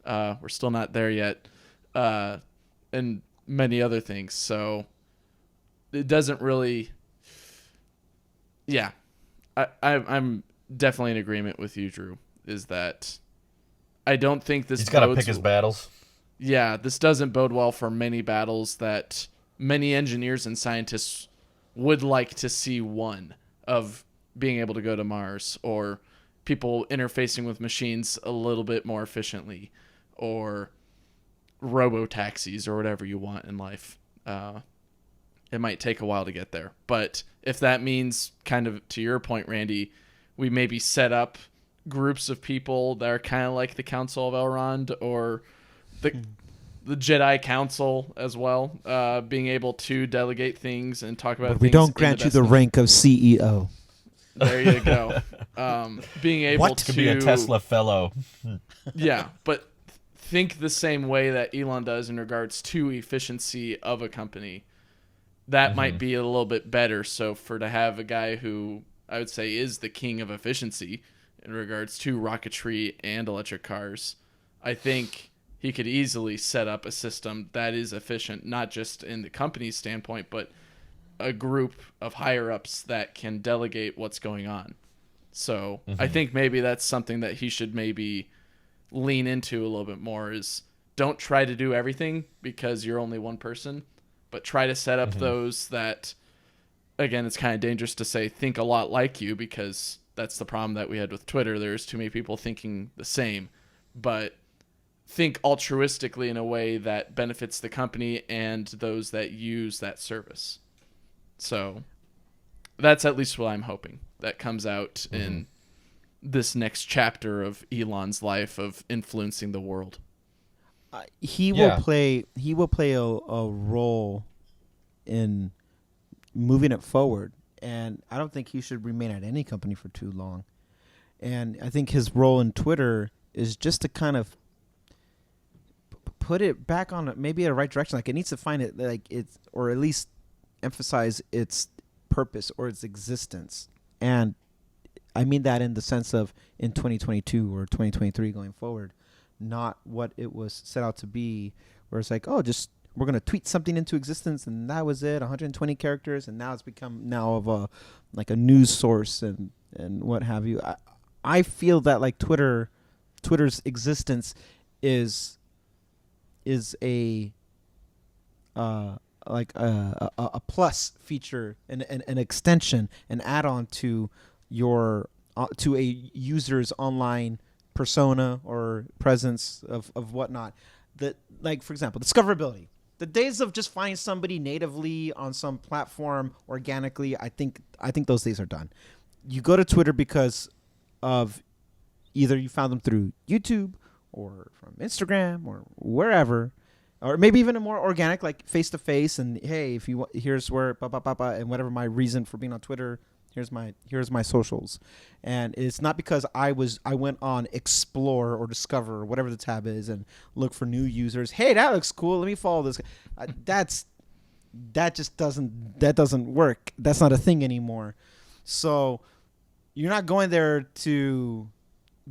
We're still not there yet. And many other things. So it doesn't really... Yeah. I'm definitely in agreement with you, Drew, is that I don't think this... He's got to pick his battles. Yeah, this doesn't bode well for many battles that many engineers and scientists would like to see won, of being able to go to Mars, or people interfacing with machines a little bit more efficiently, or robo-taxis, or whatever you want in life. It might take a while to get there. But if that means, kind of to your point, Randy, we maybe set up groups of people that are kind of like the Council of Elrond, or the Jedi Council as well, being able to delegate things and talk about but things. We don't grant you the rank of CEO. There you go. Being able to be a Tesla fellow. Yeah, but think the same way that Elon does in regards to efficiency of a company. That might be a little bit better. So to have a guy who I would say is the king of efficiency in regards to rocketry and electric cars, I think he could easily set up a system that is efficient, not just in the company's standpoint, but a group of higher-ups that can delegate what's going on. So I think maybe that's something that he should maybe lean into a little bit more, is don't try to do everything because you're only one person, but try to set up those that, again, it's kind of dangerous to say think a lot like you, because that's the problem that we had with Twitter. There's too many people thinking the same, but think altruistically in a way that benefits the company and those that use that service. So that's at least what I'm hoping that comes out in this next chapter of Elon's life of influencing the world. He will play a role in moving it forward, and I don't think he should remain at any company for too long. And I think his role in Twitter is just to kind of put it back on maybe a right direction. Like, it needs to find it, like, it's, or at least emphasize its purpose or its existence. And I mean that in the sense of in 2022 or 2023 going forward, not what it was set out to be, where it's like, oh, just we're going to tweet something into existence and that was it, 120 characters, and now it's become of a like a news source and what have you. I feel that like Twitter's existence is a like a plus feature, an extension, an add-on to your to a user's online persona or presence of whatnot. That, like, for example, discoverability. The days of just finding somebody natively on some platform organically, I think those days are done. You go to Twitter because of either you found them through YouTube or from Instagram or wherever, or maybe even a more organic, like face to face. And hey, if you want, here's where and whatever my reason for being on Twitter. Here's my socials. And it's not because I went on Explore or Discover or whatever the tab is and look for new users. Hey, that looks cool. Let me follow this guy. That doesn't work. That's not a thing anymore. So you're not going there to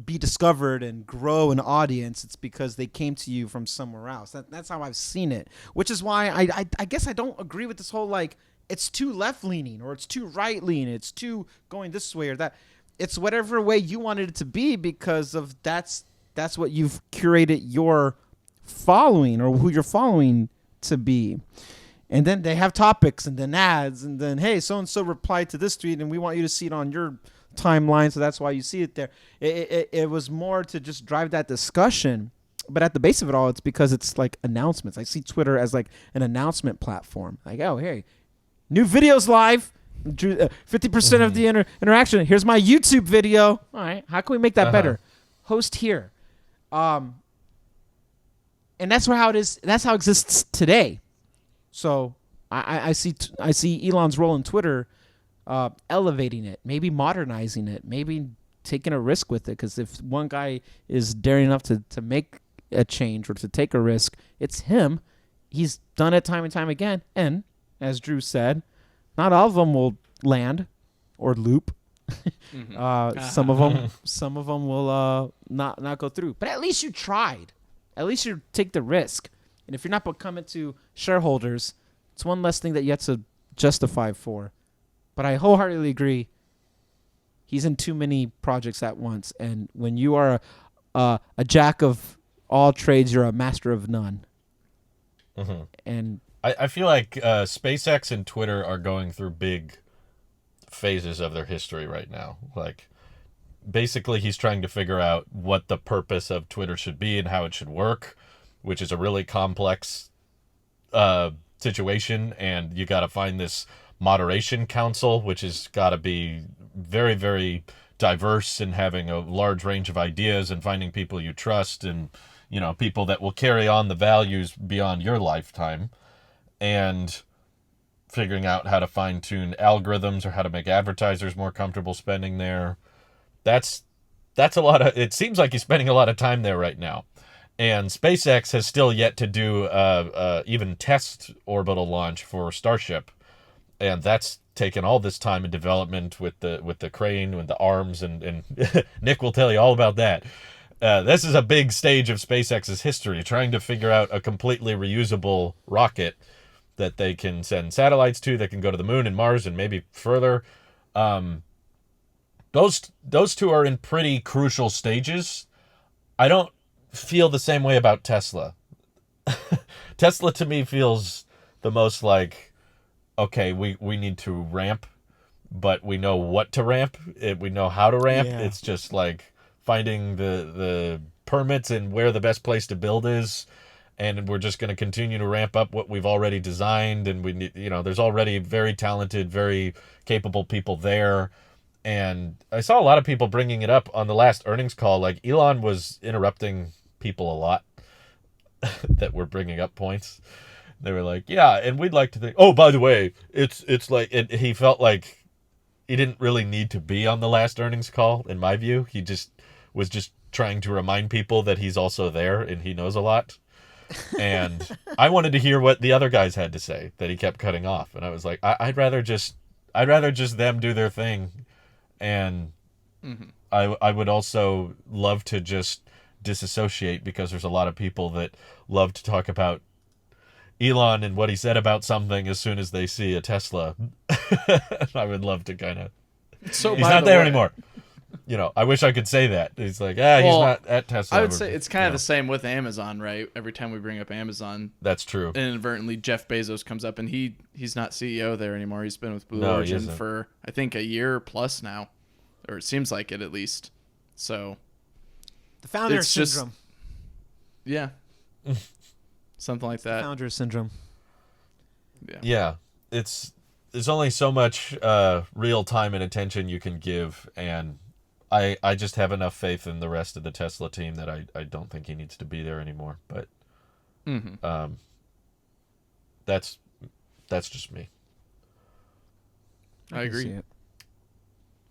be discovered and grow an audience. It's because they came to you from somewhere else. That's how I've seen it, which is why I guess I don't agree with this whole, like, it's too left-leaning or it's too right-leaning. It's too going this way or that. It's whatever way you wanted it to be, because of that's what you've curated your following or who you're following to be. And then they have topics and then ads and then, hey, so-and-so replied to this tweet and we want you to see it on your timeline, so that's why you see it there. It was more to just drive that discussion. But at the base of it all, it's because it's like announcements. I see Twitter as like an announcement platform. Like, oh, hey, New videos live. 50% of the interaction. Here's my YouTube video. All right. How can we make that better? Host here. And that's how it is. That's how it exists today. So I see Elon's role in Twitter elevating it, maybe modernizing it, maybe taking a risk with it. Because if one guy is daring enough to make a change or to take a risk, it's him. He's done it time and time again. And as Drew said, not all of them will land or loop. Some of them will not go through. But at least you tried. At least you take the risk. And if you're not becoming to shareholders, it's one less thing that you have to justify for. But I wholeheartedly agree. He's in too many projects at once, and when you are a jack of all trades, you're a master of none. And I feel like SpaceX and Twitter are going through big phases of their history right now. Like, basically, he's trying to figure out what the purpose of Twitter should be and how it should work, which is a really complex situation. And you got to find this moderation council, which has got to be very, very diverse and having a large range of ideas and finding people you trust and, you know, people that will carry on the values beyond your lifetime. And figuring out how to fine-tune algorithms or how to make advertisers more comfortable spending there. That's a lot of... It seems like he's spending a lot of time there right now. And SpaceX has still yet to do even test orbital launch for Starship. And that's taken all this time in development with the crane, with the arms, and Nick will tell you all about that. This is a big stage of SpaceX's history, trying to figure out a completely reusable rocket that they can send satellites to, that can go to the moon and Mars and maybe further. Those two are in pretty crucial stages. I don't feel the same way about Tesla. Tesla to me feels the most like, okay, we need to ramp, but we know what to ramp. We know how to ramp. Yeah. It's just like finding the permits and where the best place to build is. And we're just going to continue to ramp up what we've already designed. And we need, there's already very talented, very capable people there. And I saw a lot of people bringing it up on the last earnings call. Like, Elon was interrupting people a lot that were bringing up points. They were like, yeah, and we'd like to think, oh, by the way, it's like, he felt like he didn't really need to be on the last earnings call, in my view. He was just trying to remind people that he's also there and he knows a lot. And I wanted to hear what the other guys had to say that he kept cutting off. And I was like, I'd rather just them do their thing. And I would also love to just disassociate, because there's a lot of people that love to talk about Elon and what he said about something as soon as they see a Tesla. I would love to kind of... he's not there anymore. I wish I could say that. He's like, he's not at Tesla. I would say it's kind of the same with Amazon, right? Every time we bring up Amazon, that's true. Inadvertently, Jeff Bezos comes up, and he's not CEO there anymore. He's been with Blue Origin for, I think, a year plus now, or it seems like it at least. So the founder syndrome. Yeah. Something like that. Founder syndrome. Yeah. There's only so much real time and attention you can give, and I just have enough faith in the rest of the Tesla team that I don't think he needs to be there anymore. But that's just me. I agree.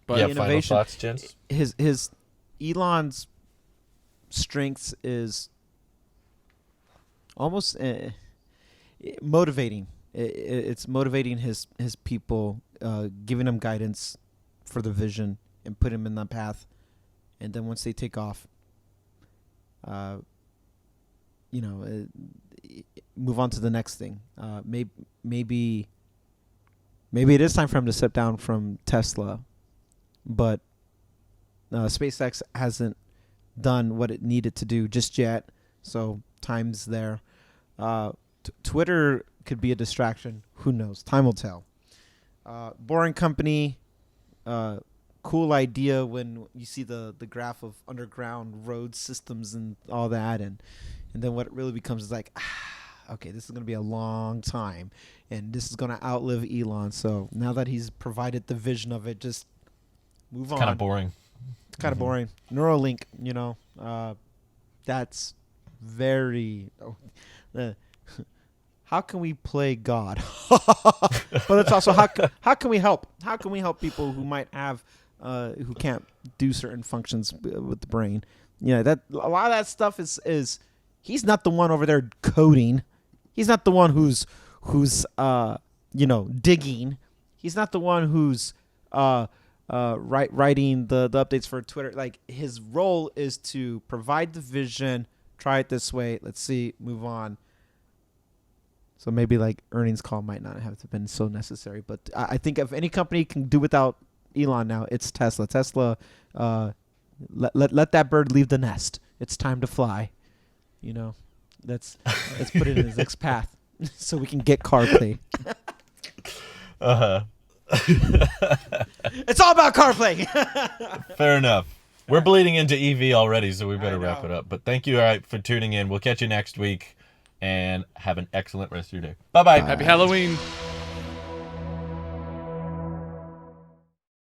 But yeah, final thoughts, gents? His Elon's strengths is almost motivating. It's motivating his people, giving them guidance for the vision and put him in that path. And then once they take off, move on to the next thing. Maybe it is time for him to step down from Tesla, but SpaceX hasn't done what it needed to do just yet. So time's there. Twitter could be a distraction. Who knows? Time will tell. Boring company. Cool idea when you see the graph of underground road systems and all that, and then what it really becomes is like, okay, this is going to be a long time, and this is going to outlive Elon. So now that he's provided the vision of it, just move on. Kind of boring. It's kind of boring. Neuralink, that's very. How can we play God? But it's also how can we help? How can we help people who might have who can't do certain functions with the brain? That a lot of that stuff is he's not the one over there coding. He's not the one who's digging. He's not the one who's writing the updates for Twitter. Like, his role is to provide the vision. Try it this way. Let's see. Move on. So maybe like earnings call might not have been so necessary, but I think if any company can do without Elon now, it's Tesla. Tesla, let that bird leave the nest. It's time to fly. Let's put it in his next path so we can get CarPlay. It's all about CarPlay. Fair enough. We're bleeding into EV already, so we better wrap it up. But thank you, all right, for tuning in. We'll catch you next week, and have an excellent rest of your day. Bye-bye. Happy Halloween.